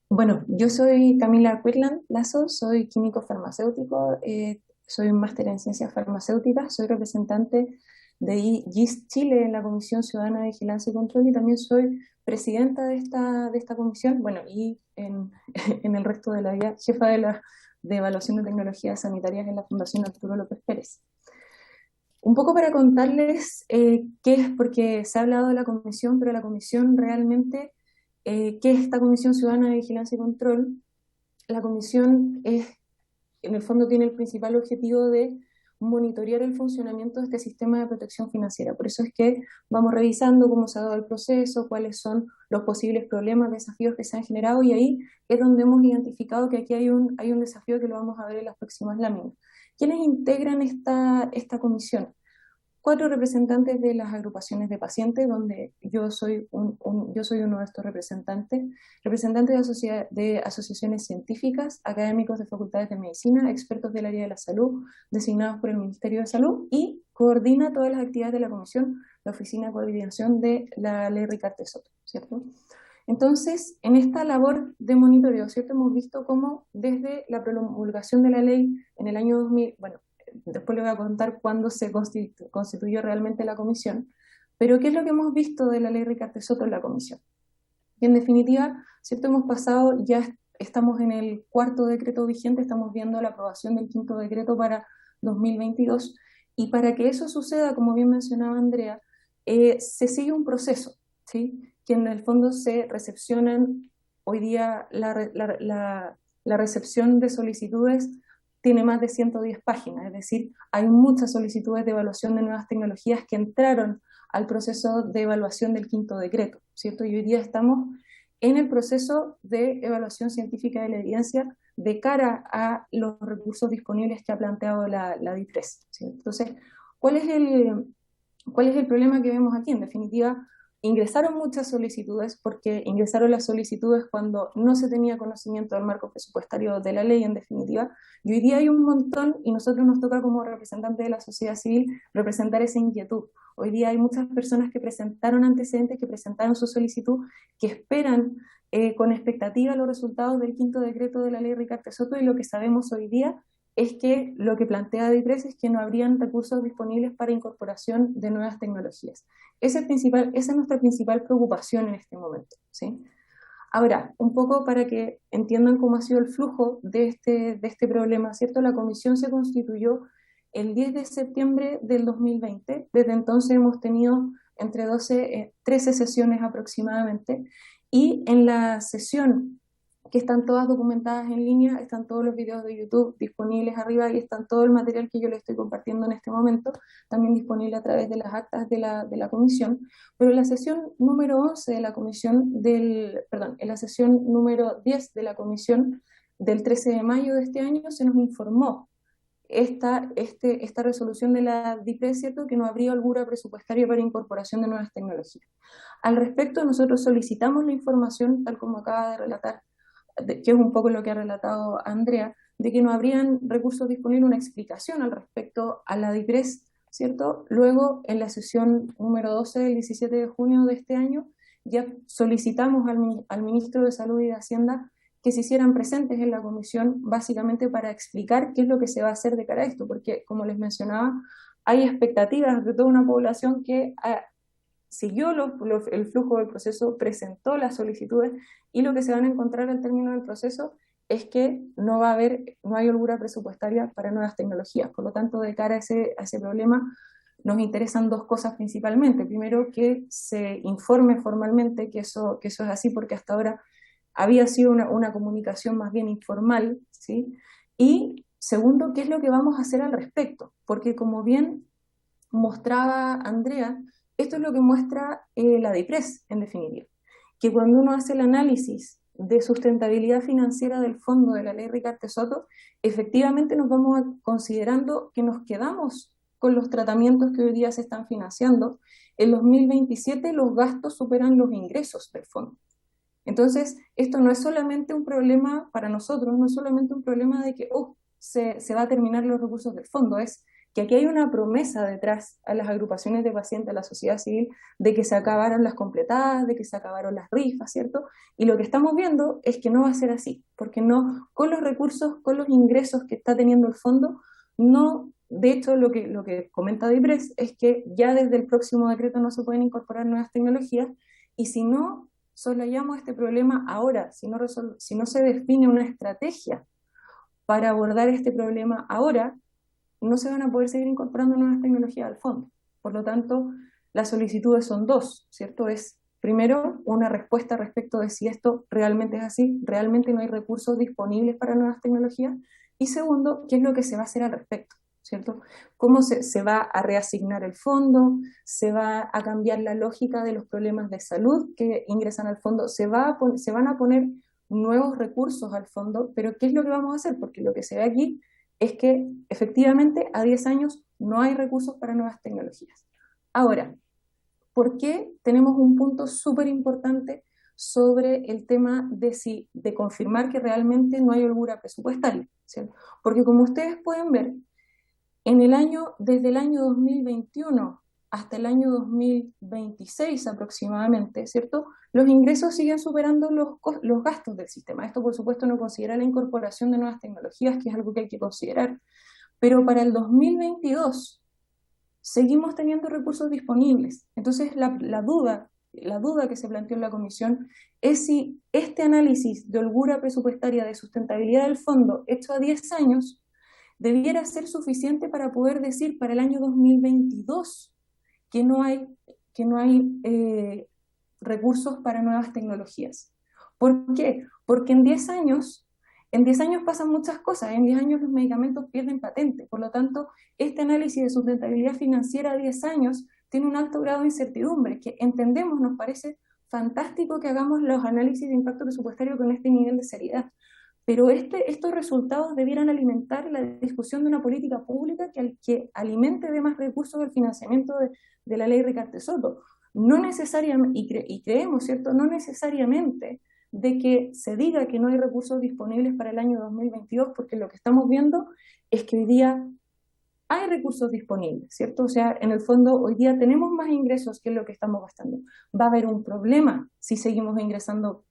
Bueno, yo soy Camila Quirland Lazo, soy químico farmacéutico, soy un máster en ciencias farmacéuticas, soy representante de GIST Chile en la Comisión Ciudadana de Vigilancia y Control, y también soy presidenta de esta comisión, bueno, y en el resto de la vida, jefa de evaluación de tecnologías sanitarias en la Fundación Arturo López Pérez. Un poco para contarles qué es, porque se ha hablado de la comisión, pero la comisión realmente, ¿qué es esta Comisión Ciudadana de Vigilancia y Control? La comisión en el fondo tiene el principal objetivo de monitorear el funcionamiento de este sistema de protección financiera. Por eso es que vamos revisando cómo se ha dado el proceso, cuáles son los posibles problemas, desafíos que se han generado, y ahí es donde hemos identificado que aquí hay un desafío que lo vamos a ver en las próximas láminas. ¿Quiénes integran esta comisión? 4 representantes de las agrupaciones de pacientes, donde yo soy uno de estos representantes de asociaciones científicas, académicos de facultades de medicina, expertos del área de la salud, designados por el Ministerio de Salud, y coordina todas las actividades de la comisión, la Oficina de Coordinación de la Ley Ricardo Soto, ¿cierto? Entonces, en esta labor de monitoreo, ¿cierto? Hemos visto cómo desde la promulgación de la ley en el año 2000, bueno, después les voy a contar cuándo se constituyó realmente la comisión, pero ¿qué es lo que hemos visto de la ley Ricardo Soto en la comisión? Y en definitiva, ¿cierto? Hemos pasado, ya estamos en el 4º decreto vigente, estamos viendo la aprobación del 5º decreto para 2022, y para que eso suceda, como bien mencionaba Andrea, se sigue un proceso, ¿sí? Que en el fondo se recepcionan, hoy día la recepción de solicitudes tiene más de 110 páginas, es decir, hay muchas solicitudes de evaluación de nuevas tecnologías que entraron al proceso de evaluación del 5º decreto, ¿cierto? Y hoy día estamos en el proceso de evaluación científica de la evidencia de cara a los recursos disponibles que ha planteado la DIPRES, ¿cierto? Entonces, ¿cuál es el problema que vemos aquí? En definitiva, ingresaron muchas solicitudes, porque ingresaron las solicitudes cuando no se tenía conocimiento del marco presupuestario de la ley, en definitiva, y hoy día hay un montón, y nosotros nos toca como representantes de la sociedad civil representar esa inquietud. Hoy día hay muchas personas que presentaron antecedentes, que presentaron su solicitud, que esperan con expectativa los resultados del 5º decreto de la ley Ricardo Soto, y lo que sabemos hoy día es que lo que plantea DIPRES es que no habrían recursos disponibles para incorporación de nuevas tecnologías. Esa es nuestra principal preocupación en este momento, ¿sí? Ahora, un poco para que entiendan cómo ha sido el flujo de este problema, ¿cierto? La comisión se constituyó el 10 de septiembre del 2020. Desde entonces hemos tenido entre 13 sesiones aproximadamente, y en la sesión, que están todas documentadas en línea, están todos los videos de YouTube disponibles arriba y están todo el material que yo les estoy compartiendo en este momento, también disponible a través de las actas de la comisión. Pero en la sesión número 11 de la comisión en la sesión número 10 de la comisión del 13 de mayo de este año se nos informó esta resolución de la DIPRES, ¿cierto?, que no habría holgura presupuestaria para incorporación de nuevas tecnologías. Al respecto, nosotros solicitamos la información, tal como acaba de relatar, que es un poco lo que ha relatado Andrea, de que no habrían recursos disponibles, una explicación al respecto a la DIPRES, ¿cierto? Luego, en la sesión número 12 del 17 de junio de este año, ya solicitamos al ministro de Salud y de Hacienda que se hicieran presentes en la comisión, básicamente para explicar qué es lo que se va a hacer de cara a esto, porque, como les mencionaba, hay expectativas de toda una población que siguió el flujo del proceso, presentó las solicitudes, y lo que se van a encontrar al término del proceso es que no hay holgura presupuestaria para nuevas tecnologías. Por lo tanto, de cara a ese problema, nos interesan dos cosas principalmente. Primero, que se informe formalmente que eso es así, porque hasta ahora había sido una comunicación más bien informal, ¿sí? Y segundo, ¿qué es lo que vamos a hacer al respecto? Porque, como bien mostraba Andrea, esto es lo que muestra la DIPRES, en definitiva, que cuando uno hace el análisis de sustentabilidad financiera del fondo de la ley Ricardo Soto, efectivamente nos vamos considerando que nos quedamos con los tratamientos que hoy día se están financiando. En 2027 los gastos superan los ingresos del fondo. Entonces, esto no es solamente un problema para nosotros, no es solamente un problema de que se va a terminar los recursos del fondo, es que aquí hay una promesa detrás a las agrupaciones de pacientes, a la sociedad civil, de que se acabaron las completadas, de que se acabaron las rifas, ¿cierto? Y lo que estamos viendo es que no va a ser así, porque no, con los recursos, con los ingresos que está teniendo el fondo, no. De hecho, lo que comenta DIPRES es que ya desde el próximo decreto no se pueden incorporar nuevas tecnologías, y si no solayamos este problema ahora, si no se define una estrategia para abordar este problema ahora, no se van a poder seguir incorporando nuevas tecnologías al fondo. Por lo tanto, las solicitudes son dos, ¿cierto? Es, primero, una respuesta respecto de si esto realmente es así, realmente no hay recursos disponibles para nuevas tecnologías, y segundo, qué es lo que se va a hacer al respecto, ¿cierto? ¿Cómo se va a reasignar el fondo? ¿Se va a cambiar la lógica de los problemas de salud que ingresan al fondo? ¿Se van a poner nuevos recursos al fondo? Pero ¿qué es lo que vamos a hacer? Porque lo que se ve aquí es que efectivamente a 10 años no hay recursos para nuevas tecnologías. Ahora, ¿por qué tenemos un punto súper importante sobre el tema de confirmar que realmente no hay holgura presupuestaria, ¿cierto? Porque, como ustedes pueden ver, desde el año 2021 hasta el año 2026 aproximadamente, ¿cierto?, los ingresos siguen superando los gastos del sistema. Esto, por supuesto, no considera la incorporación de nuevas tecnologías, que es algo que hay que considerar. Pero para el 2022 seguimos teniendo recursos disponibles. Entonces, la duda que se planteó en la comisión es si este análisis de holgura presupuestaria de sustentabilidad del fondo hecho a 10 años debiera ser suficiente para poder decir para el año 2022 que no hay recursos para nuevas tecnologías. ¿Por qué? Porque en 10 años pasan muchas cosas, en 10 años los medicamentos pierden patente, por lo tanto, este análisis de sustentabilidad financiera a 10 años tiene un alto grado de incertidumbre, que entendemos, nos parece fantástico que hagamos los análisis de impacto presupuestario con este nivel de seriedad, pero estos resultados debieran alimentar la discusión de una política pública que alimente de más recursos el financiamiento de la ley Ricardo Soto. No necesariamente, y creemos, ¿cierto?, no necesariamente de que se diga que no hay recursos disponibles para el año 2022, porque lo que estamos viendo es que hoy día hay recursos disponibles, ¿cierto? O sea, en el fondo hoy día tenemos más ingresos que lo que estamos gastando. Va a haber un problema si seguimos ingresando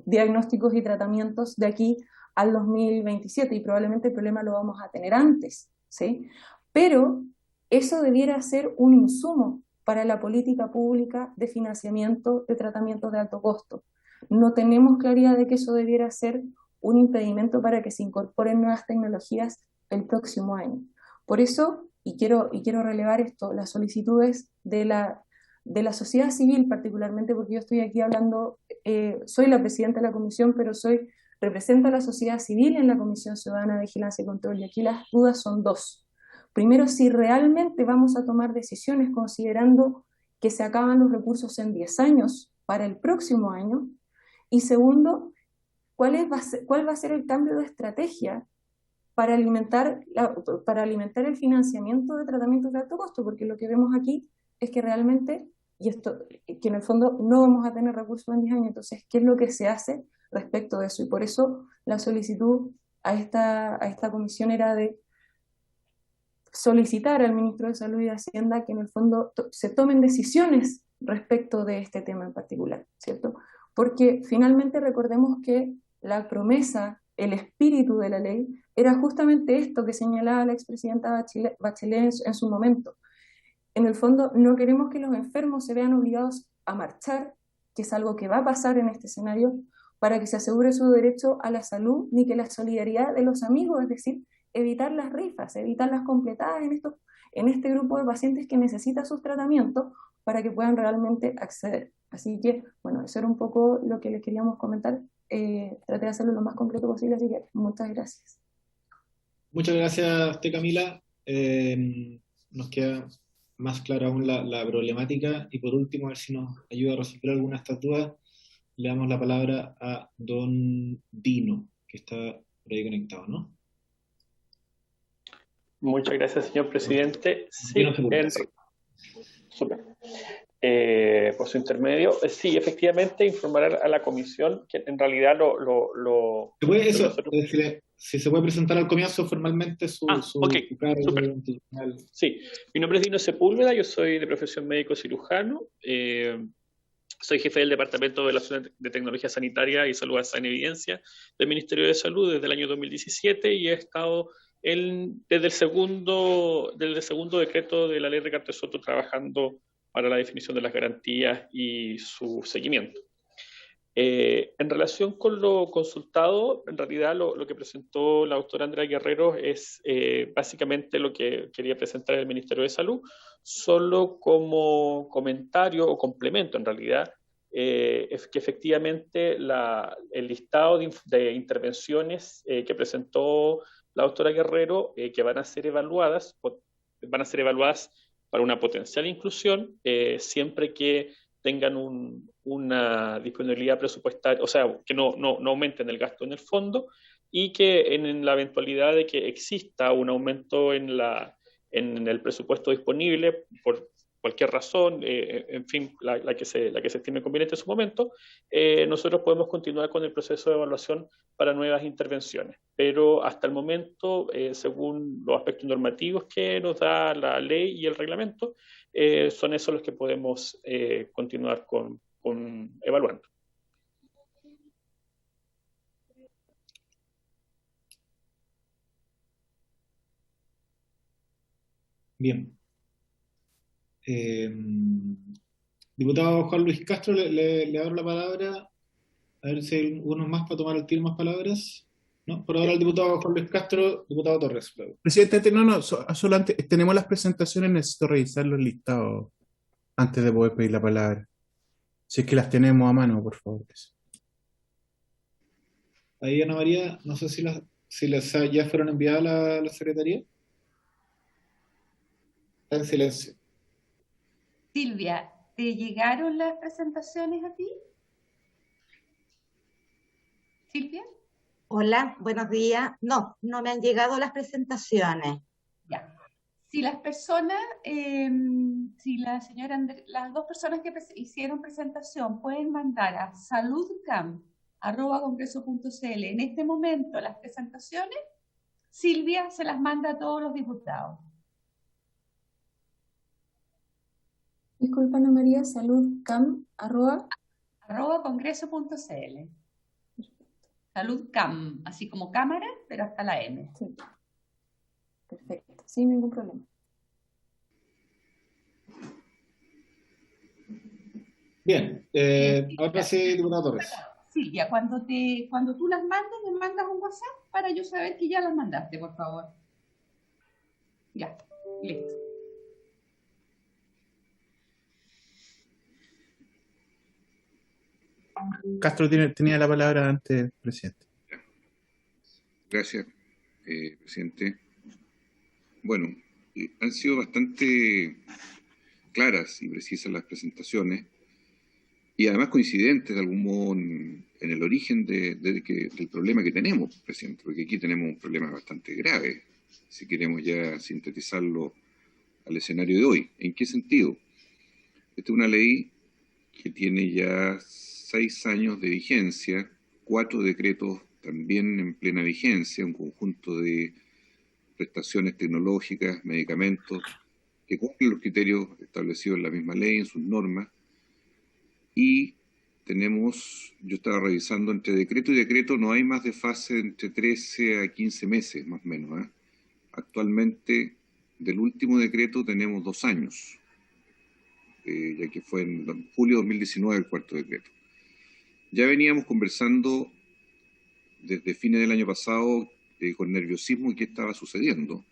diagnósticos y tratamientos de aquí al 2027, y probablemente el problema lo vamos a tener antes, ¿sí? Pero eso debiera ser un insumo para la política pública de financiamiento de tratamientos de alto costo. no tenemos claridad de que eso debiera ser un impedimento para que se incorporen nuevas tecnologías el próximo año. Por eso, y quiero relevar esto, las solicitudes de la sociedad civil particularmente, porque yo estoy aquí hablando, soy la presidenta de la comisión, pero represento a la sociedad civil en la Comisión Ciudadana de Vigilancia y Control, y aquí las dudas son dos. Primero, si realmente vamos a tomar decisiones considerando que se acaban los recursos en 10 años para el próximo año, y segundo, ¿cuál va a ser el cambio de estrategia para alimentar el financiamiento de tratamientos de alto costo? Porque lo que vemos aquí es que realmente, que en el fondo no vamos a tener recursos en 10 años. Entonces, ¿qué es lo que se hace respecto de eso? Y por eso la solicitud a esta comisión era de solicitar al ministro de Salud y de Hacienda que en el fondo se tomen decisiones respecto de este tema en particular, ¿cierto? Porque finalmente recordemos que la promesa, el espíritu de la ley, era justamente esto que señalaba la expresidenta Bachelet en su momento. En el fondo, no queremos que los enfermos se vean obligados a marchar, que es algo que va a pasar en este escenario, para que se asegure su derecho a la salud, ni que la solidaridad de los amigos, es decir, evitar las rifas, evitar las completadas en este grupo de pacientes que necesita sus tratamientos para que puedan realmente acceder. Así que, bueno, eso era un poco lo que les queríamos comentar. Traté de hacerlo lo más completo posible, así que muchas gracias. Muchas gracias a usted, Camila. Nos queda más clara aún la problemática, y por último, a ver si nos ayuda a resolver alguna de estas dudas, le damos la palabra a don Dino, que está por ahí conectado, ¿no? Muchas gracias, señor presidente. Sí, súper. Por su intermedio, sí, efectivamente, informar a la comisión que en realidad ¿Se puede eso? Si se puede presentar al comienzo formalmente su cargo institucional. Sí, mi nombre es Dino Sepúlveda, yo soy de profesión médico cirujano, soy jefe del Departamento de Evaluación de Tecnología Sanitaria y Salud Basada en Evidencia del Ministerio de Salud desde el año 2017 y he estado desde el segundo decreto de la ley Recarte Soto trabajando para la definición de las garantías y su seguimiento. En relación con lo consultado, en realidad lo que presentó la doctora Andrea Guerrero es básicamente lo que quería presentar el Ministerio de Salud, solo como comentario o complemento en realidad, es que efectivamente el listado de intervenciones que presentó la doctora Guerrero, que van a ser evaluadas para una potencial inclusión, siempre que tengan una disponibilidad presupuestaria, o sea, que no aumenten el gasto en el fondo, y que en la eventualidad de que exista un aumento en el presupuesto disponible por cualquier razón, en fin, la que se estime conveniente en su momento, nosotros podemos continuar con el proceso de evaluación para nuevas intervenciones. Pero hasta el momento, según los aspectos normativos que nos da la ley y el reglamento, son esos los que podemos continuar con evaluando. Bien. Diputado Juan Luis Castro, le abro la palabra. A ver si hay unos más para tomar el tiro más palabras. No, por ahora el diputado Juan Luis Castro, diputado Torres. Presidente, solo antes, tenemos las presentaciones, necesito revisar los listados antes de poder pedir la palabra. Si es que las tenemos a mano, por favor. Ahí, Ana María, no sé si las ya fueron enviadas a la Secretaría. Está en silencio. Silvia, ¿te llegaron las presentaciones a ti? ¿Silvia? Hola, buenos días. No me han llegado las presentaciones. Ya. Si las personas, las dos personas que hicieron presentación pueden mandar a saludcam@congreso.cl en este momento las presentaciones, Silvia se las manda a todos los diputados. Disculpa, Ana María, saludcam @congreso.cl. Saludcam, así como cámara, pero hasta la M. Sí. Perfecto, sin ningún problema. Bien, ahora sí, diputado Torres. Silvia, cuando tú las mandes, me mandas un WhatsApp para yo saber que ya las mandaste, por favor. Ya, listo. Castro tenía la palabra antes, presidente. Gracias, presidente. Bueno, han sido bastante claras y precisas las presentaciones y además coincidentes de algún modo en el origen del problema que tenemos, presidente, porque aquí tenemos un problema bastante grave, si queremos ya sintetizarlo al escenario de hoy. ¿En qué sentido? Esta es una ley que tiene ya 6 años de vigencia, 4 decretos también en plena vigencia, un conjunto de prestaciones tecnológicas, medicamentos, que cumplen los criterios establecidos en la misma ley, en sus normas, y tenemos, yo estaba revisando, entre decreto y decreto no hay más de fase entre 13 a 15 meses, más o menos. Actualmente, del último decreto tenemos 2 años, ya que fue en julio de 2019 el 4º decreto. Ya veníamos conversando desde fines del año pasado con nerviosismo y qué estaba sucediendo.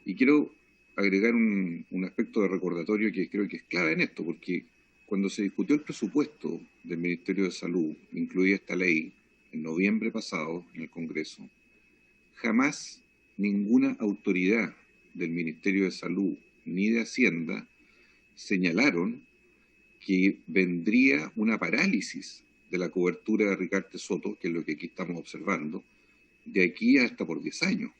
Y quiero agregar un aspecto de recordatorio que creo que es clave en esto, porque cuando se discutió el presupuesto del Ministerio de Salud, incluida esta ley, en noviembre pasado en el Congreso, jamás ninguna autoridad del Ministerio de Salud ni de Hacienda señalaron que vendría una parálisis de la cobertura de Ricardo Soto, que es lo que aquí estamos observando, de aquí hasta por 10 años.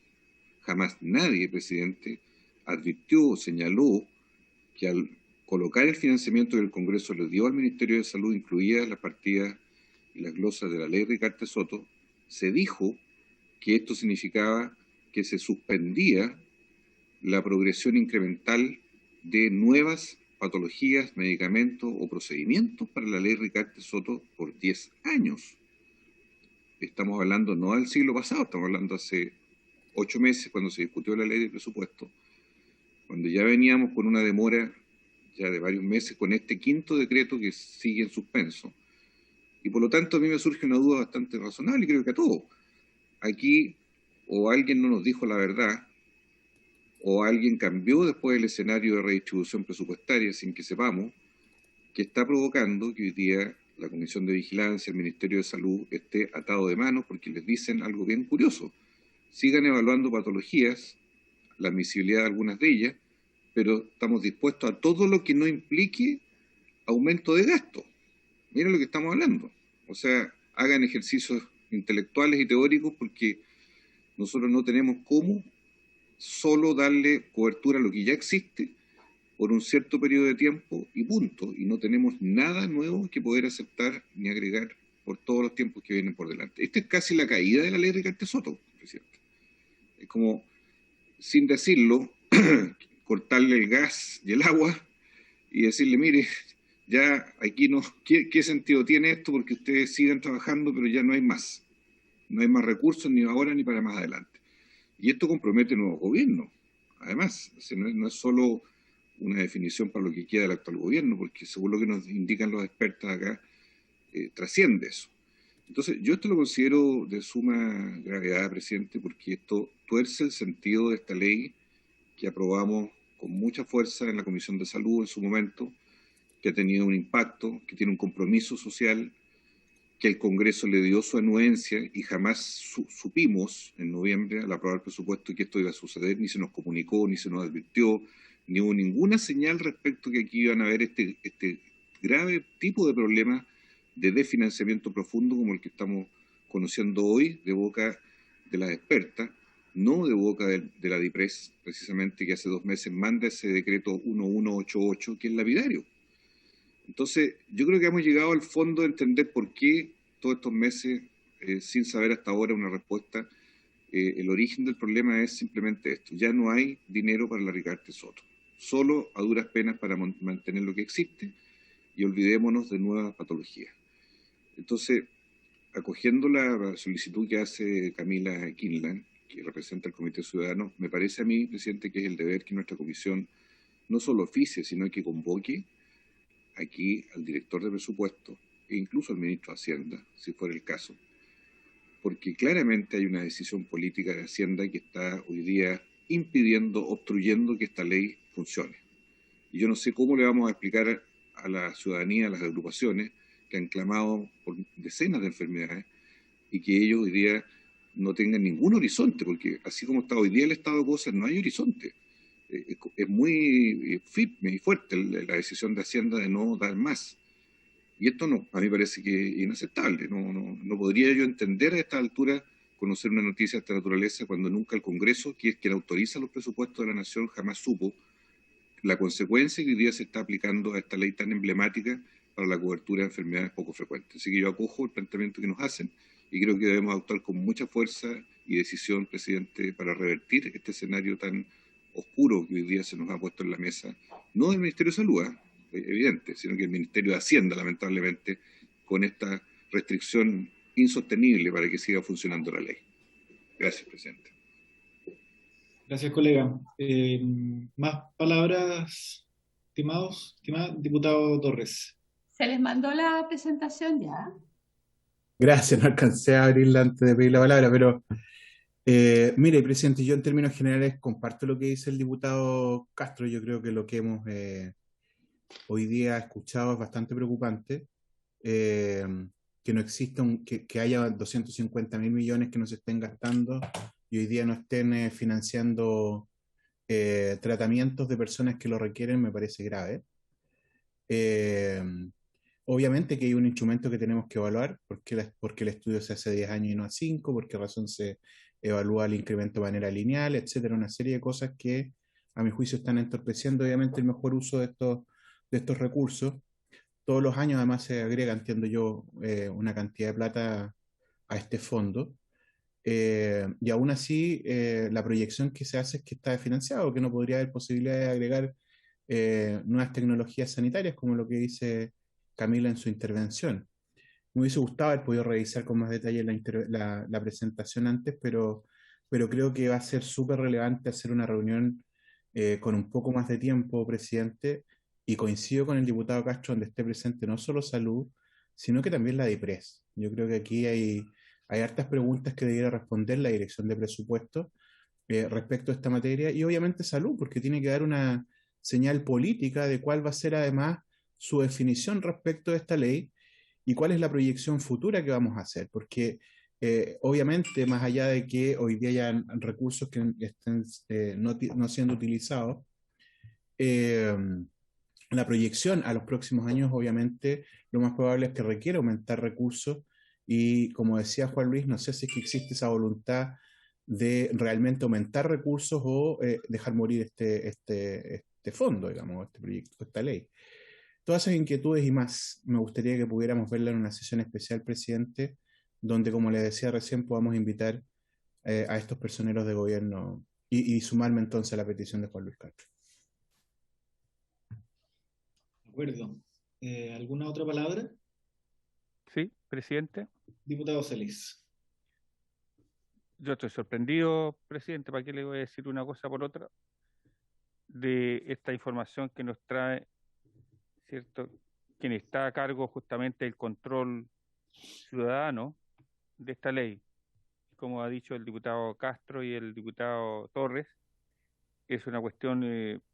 Jamás nadie, presidente, advirtió o señaló que al colocar el financiamiento que el Congreso le dio al Ministerio de Salud, incluidas las partidas y las glosas de la ley Ricardo Soto, se dijo que esto significaba que se suspendía la progresión incremental de nuevas patologías, medicamentos o procedimientos para la ley Ricardo Soto por 10 años. Estamos hablando no del siglo pasado, estamos hablando hace 8 meses cuando se discutió la ley de presupuesto, cuando ya veníamos con una demora ya de varios meses con este 5º decreto que sigue en suspenso. Y por lo tanto a mí me surge una duda bastante razonable y creo que a todos. Aquí o alguien no nos dijo la verdad, o alguien cambió después el escenario de redistribución presupuestaria sin que sepamos, que está provocando que hoy día la Comisión de Vigilancia, el Ministerio de Salud, esté atado de manos porque les dicen algo bien curioso. Sigan evaluando patologías, la admisibilidad de algunas de ellas, pero estamos dispuestos a todo lo que no implique aumento de gasto. Miren lo que estamos hablando. O sea, hagan ejercicios intelectuales y teóricos porque nosotros no tenemos cómo solo darle cobertura a lo que ya existe por un cierto periodo de tiempo y punto. Y no tenemos nada nuevo que poder aceptar ni agregar por todos los tiempos que vienen por delante. Esta es casi la caída de la ley Ricardo Soto, presidente. Es como, sin decirlo, cortarle el gas y el agua y decirle, mire, ya aquí no, ¿qué sentido tiene esto? Porque ustedes sigan trabajando, pero ya no hay más. No hay más recursos ni ahora ni para más adelante. Y esto compromete nuevos gobiernos. Además, no es solo una definición para lo que queda del actual gobierno, porque según lo que nos indican los expertos acá, trasciende eso. Entonces, yo esto lo considero de suma gravedad, presidente, porque esto tuerce el sentido de esta ley que aprobamos con mucha fuerza en la Comisión de Salud en su momento, que ha tenido un impacto, que tiene un compromiso social, que el Congreso le dio su anuencia y jamás supimos en noviembre al aprobar el presupuesto que esto iba a suceder, ni se nos comunicó, ni se nos advirtió, ni hubo ninguna señal respecto que aquí iban a haber este grave tipo de problema de desfinanciamiento profundo como el que estamos conociendo hoy de boca de las expertas, no de boca de la DIPRES, precisamente, que hace 2 meses manda ese decreto 1188, que es lapidario. Entonces, yo creo que hemos llegado al fondo de entender por qué todos estos meses, sin saber hasta ahora una respuesta, el origen del problema es simplemente esto. Ya no hay dinero para la Ricardo Soto. Solo a duras penas para mantener lo que existe y olvidémonos de nuevas patologías. Entonces, acogiendo la solicitud que hace Camila Kinlan, que representa el Comité Ciudadano, me parece a mí, presidente, que es el deber que nuestra comisión no solo oficie, sino que convoque aquí al director de presupuesto e incluso al ministro de Hacienda, si fuera el caso, porque claramente hay una decisión política de Hacienda que está hoy día impidiendo, obstruyendo que esta ley funcione. Y yo no sé cómo le vamos a explicar a la ciudadanía, a las agrupaciones que han clamado por decenas de enfermedades y que ellos hoy día no tengan ningún horizonte, porque así como está hoy día el estado de cosas, no hay horizonte. Es muy firme y fuerte la decisión de Hacienda de no dar más. Y esto no, a mí me parece que es inaceptable. No podría yo entender a esta altura conocer una noticia de esta naturaleza cuando nunca el Congreso, que es quien autoriza los presupuestos de la Nación, jamás supo la consecuencia que hoy día se está aplicando a esta ley tan emblemática para la cobertura de enfermedades poco frecuentes. Así que yo acojo el planteamiento que nos hacen y creo que debemos actuar con mucha fuerza y decisión, presidente, para revertir este escenario tan oscuro que hoy día se nos ha puesto en la mesa, no del Ministerio de Salud, evidente, sino que el Ministerio de Hacienda, lamentablemente, con esta restricción insostenible para que siga funcionando la ley. Gracias, presidente. Gracias, colega. ¿Más palabras, estimados? Estimado diputado Torres. ¿Se les mandó la presentación ya? Gracias, no alcancé a abrirla antes de pedir la palabra, pero mire, presidente, yo en términos generales comparto lo que dice el diputado Castro. Yo creo que lo que hemos hoy día escuchado es bastante preocupante. Que no exista que haya 250.000 millones que no se estén gastando y hoy día no estén financiando tratamientos de personas que lo requieren, me parece grave. Obviamente que hay un instrumento que tenemos que evaluar, porque el estudio se hace 10 años y no a 5, por qué razón se evalúa el incremento de manera lineal, etcétera, una serie de cosas que a mi juicio están entorpeciendo obviamente el mejor uso de estos recursos. Todos los años además se agrega, entiendo yo, una cantidad de plata a este fondo. Y aún así, la proyección que se hace es que está financiado, que no podría haber posibilidad de agregar nuevas tecnologías sanitarias, como lo que dice Camila en su intervención. Me hubiese gustado haber podido revisar con más detalle la presentación antes, pero creo que va a ser súper relevante hacer una reunión con un poco más de tiempo, presidente, y coincido con el diputado Castro donde esté presente no solo salud, sino que también la DIPRES. Yo creo que aquí hay hartas preguntas que debiera responder la Dirección de Presupuestos respecto a esta materia, y obviamente salud, porque tiene que dar una señal política de cuál va a ser además su definición respecto a esta ley y cuál es la proyección futura que vamos a hacer, porque obviamente más allá de que hoy día hayan recursos que estén no siendo utilizados, la proyección a los próximos años obviamente lo más probable es que requiera aumentar recursos y como decía Juan Luis, no sé si es que existe esa voluntad de realmente aumentar recursos o dejar morir este fondo, digamos, este proyecto, esta ley. Todas esas inquietudes y más me gustaría que pudiéramos verla en una sesión especial, presidente, donde, como le decía recién, podamos invitar a estos personeros de gobierno y sumarme entonces a la petición de Juan Luis Castro. De acuerdo. ¿Alguna otra palabra? Sí, presidente. Diputado Celis. Yo estoy sorprendido, presidente, ¿para qué le voy a decir una cosa por otra? De esta información que nos trae, ¿cierto?, quien está a cargo justamente del control ciudadano de esta ley. Como ha dicho el diputado Castro y el diputado Torres, es una cuestión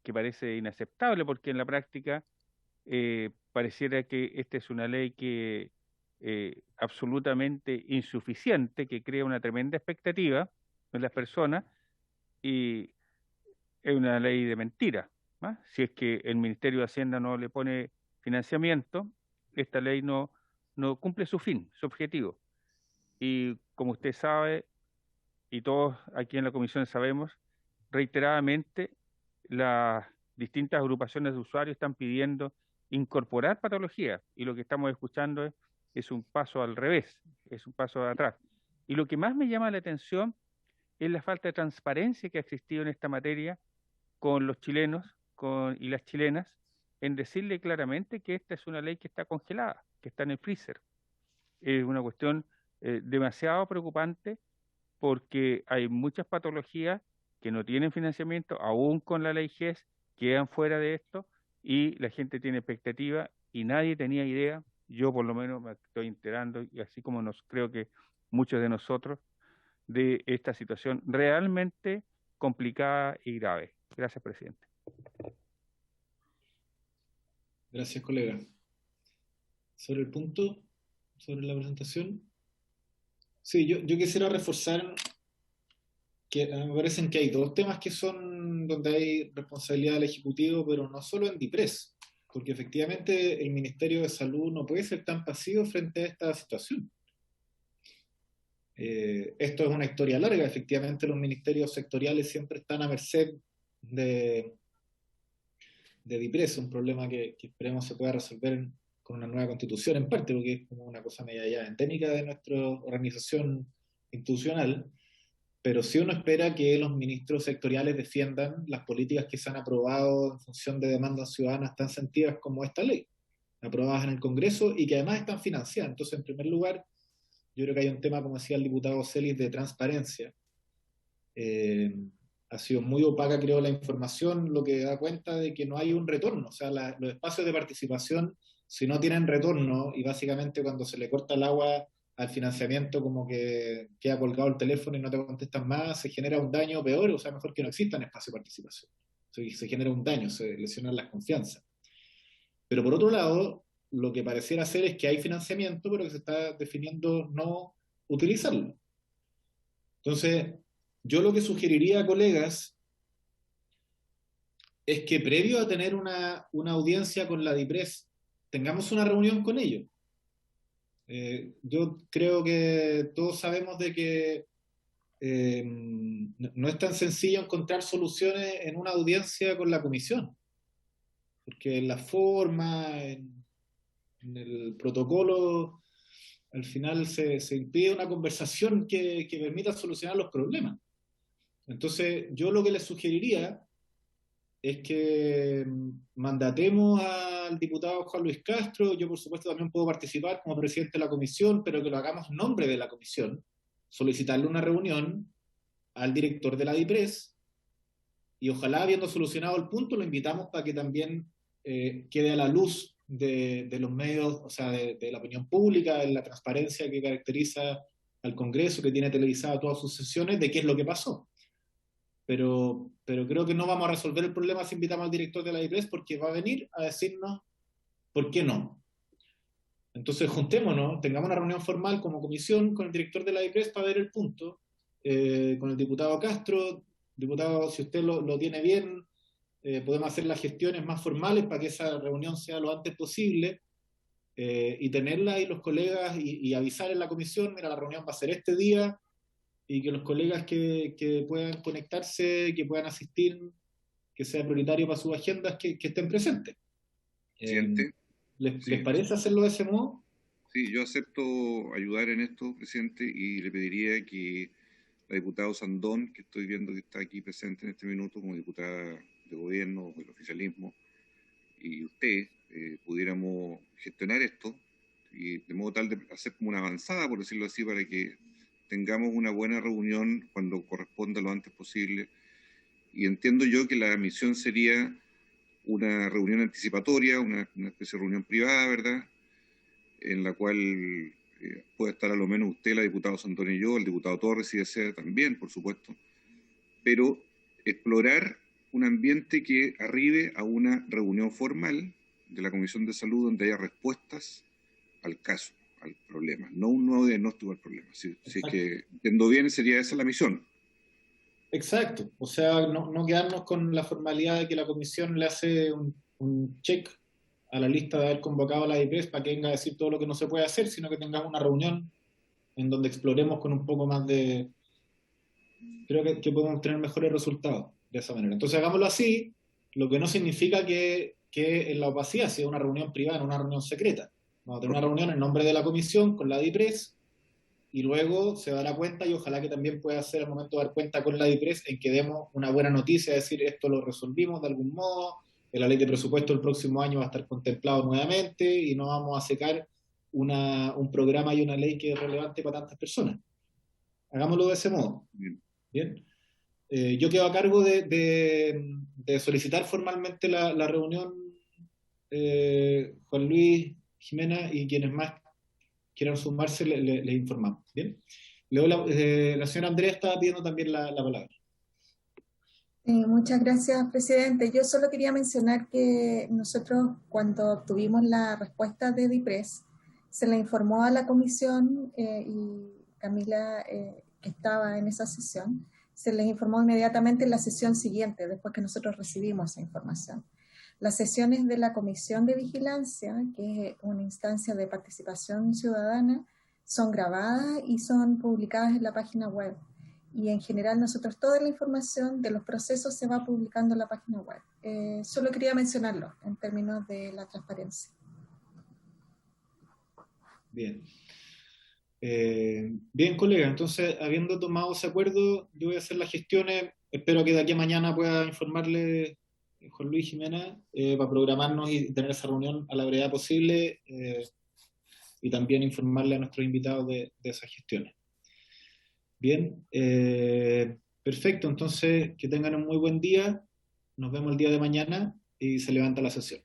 que parece inaceptable porque en la práctica pareciera que esta es una ley que absolutamente insuficiente, que crea una tremenda expectativa en las personas y es una ley de mentira. Si es que el Ministerio de Hacienda no le pone financiamiento, esta ley no cumple su fin, su objetivo. Y como usted sabe, y todos aquí en la comisión sabemos, reiteradamente las distintas agrupaciones de usuarios están pidiendo incorporar patologías, y lo que estamos escuchando es un paso al revés, es un paso atrás. Y lo que más me llama la atención es la falta de transparencia que ha existido en esta materia con los chilenos y las chilenas, en decirle claramente que esta es una ley que está congelada, que está en el freezer. Es una cuestión demasiado preocupante porque hay muchas patologías que no tienen financiamiento, aún con la ley GES, quedan fuera de esto y la gente tiene expectativa y nadie tenía idea yo por lo menos me estoy enterando, y así como creo que muchos de nosotros, de esta situación realmente complicada y grave. Gracias, presidente. Gracias, colega. Sobre el punto, sobre la presentación. Sí, yo quisiera reforzar que me parecen que hay dos temas que son donde hay responsabilidad del Ejecutivo, pero no solo en DIPRES, porque efectivamente el Ministerio de Salud no puede ser tan pasivo frente a esta situación. Esto es una historia larga, efectivamente los ministerios sectoriales siempre están a merced de DIPRES, un problema que esperemos se pueda resolver con una nueva constitución en parte, porque es como una cosa media ya endémica de nuestra organización institucional, pero sí uno espera que los ministros sectoriales defiendan las políticas que se han aprobado en función de demandas ciudadanas tan sentidas como esta ley, aprobadas en el Congreso y que además están financiadas. Entonces, en primer lugar, yo creo que hay un tema, como decía el diputado Celis, de transparencia. Ha sido muy opaca, creo, la información, lo que da cuenta de que no hay un retorno. O sea, los espacios de participación, si no tienen retorno, y básicamente cuando se le corta el agua al financiamiento, como que queda colgado el teléfono y no te contestan más, se genera un daño peor, o sea, mejor que no existan espacios de participación. Se genera un daño, se lesionan las confianzas. Pero por otro lado, lo que pareciera ser es que hay financiamiento, pero que se está definiendo no utilizarlo. Entonces, yo lo que sugeriría, colegas, es que previo a tener una audiencia con la DIPRES, tengamos una reunión con ellos. Yo creo que todos sabemos de que no es tan sencillo encontrar soluciones en una audiencia con la comisión, porque en la forma, en el protocolo, al final se impide una conversación que permita solucionar los problemas. Entonces, yo lo que les sugeriría es que mandatemos al diputado Juan Luis Castro. Yo por supuesto también puedo participar como presidente de la comisión, pero que lo hagamos en nombre de la comisión, solicitarle una reunión al director de la DIPRES, y ojalá, habiendo solucionado el punto, lo invitamos para que también quede a la luz de los medios, o sea, de la opinión pública, de la transparencia que caracteriza al Congreso, que tiene televisada todas sus sesiones, de qué es lo que pasó. Pero creo que no vamos a resolver el problema si invitamos al director de la DIPRES, porque va a venir a decirnos por qué no. Entonces juntémonos, tengamos una reunión formal como comisión con el director de la DIPRES para ver el punto, con el diputado Castro. Diputado, si usted lo tiene bien, podemos hacer las gestiones más formales para que esa reunión sea lo antes posible, y tenerla ahí los colegas y avisar en la comisión: mira, la reunión va a ser este día, y que los colegas que puedan conectarse, que puedan asistir, que sea prioritario para sus agendas, que estén presentes. ¿Les parece hacerlo de ese modo? Sí, yo acepto ayudar en esto, presidente, y le pediría que la diputada Sandón, que estoy viendo que está aquí presente en este minuto como diputada de gobierno del oficialismo, y usted pudiéramos gestionar esto, y de modo tal de hacer como una avanzada, por decirlo así, para que tengamos una buena reunión cuando corresponda lo antes posible. Y entiendo yo que la misión sería una reunión anticipatoria, una especie de reunión privada, ¿verdad?, en la cual puede estar a lo menos usted, la diputada Santoni y yo, el diputado Torres y desea también, por supuesto, pero explorar un ambiente que arribe a una reunión formal de la Comisión de Salud donde haya respuestas al caso, al problema, no un nuevo diagnóstico del problema. Si es que entiendo bien, sería esa la misión. Exacto, o sea, no quedarnos con la formalidad de que la comisión le hace un check a la lista de haber convocado a la DIPRES para que venga a decir todo lo que no se puede hacer, sino que tengamos una reunión en donde exploremos con un poco más de... Creo que podemos tener mejores resultados de esa manera. Entonces hagámoslo así, lo que no significa que en la opacidad sea una reunión privada, una reunión secreta. Vamos a tener una reunión en nombre de la comisión con la DIPRES, y luego se dará cuenta, y ojalá que también pueda ser el momento de dar cuenta con la DIPRES, en que demos una buena noticia, decir esto lo resolvimos de algún modo, en la ley de presupuesto del próximo año va a estar contemplado nuevamente, y no vamos a secar un programa y una ley que es relevante para tantas personas. Hagámoslo de ese modo. Bien. Yo quedo a cargo de solicitar formalmente la reunión, Juan Luis Jimena, y quienes más quieran sumarse les informamos. Bien. Luego la señora Andrea estaba pidiendo también la palabra. Muchas gracias, presidente. Yo solo quería mencionar que nosotros, cuando obtuvimos la respuesta de DIPRES, se le informó a la comisión y Camila, que estaba en esa sesión, se les informó inmediatamente en la sesión siguiente, después que nosotros recibimos esa información. Las sesiones de la Comisión de Vigilancia, que es una instancia de participación ciudadana, son grabadas y son publicadas en la página web. Y en general nosotros toda la información de los procesos se va publicando en la página web. Solo quería mencionarlo en términos de la transparencia. Bien. Bien, colega, entonces, habiendo tomado ese acuerdo, yo voy a hacer las gestiones. Espero que de aquí a mañana pueda informarle Juan Luis, Jimena, para programarnos y tener esa reunión a la brevedad posible, y también informarle a nuestros invitados de esas gestiones. Bien, perfecto, entonces que tengan un muy buen día, nos vemos el día de mañana y se levanta la sesión.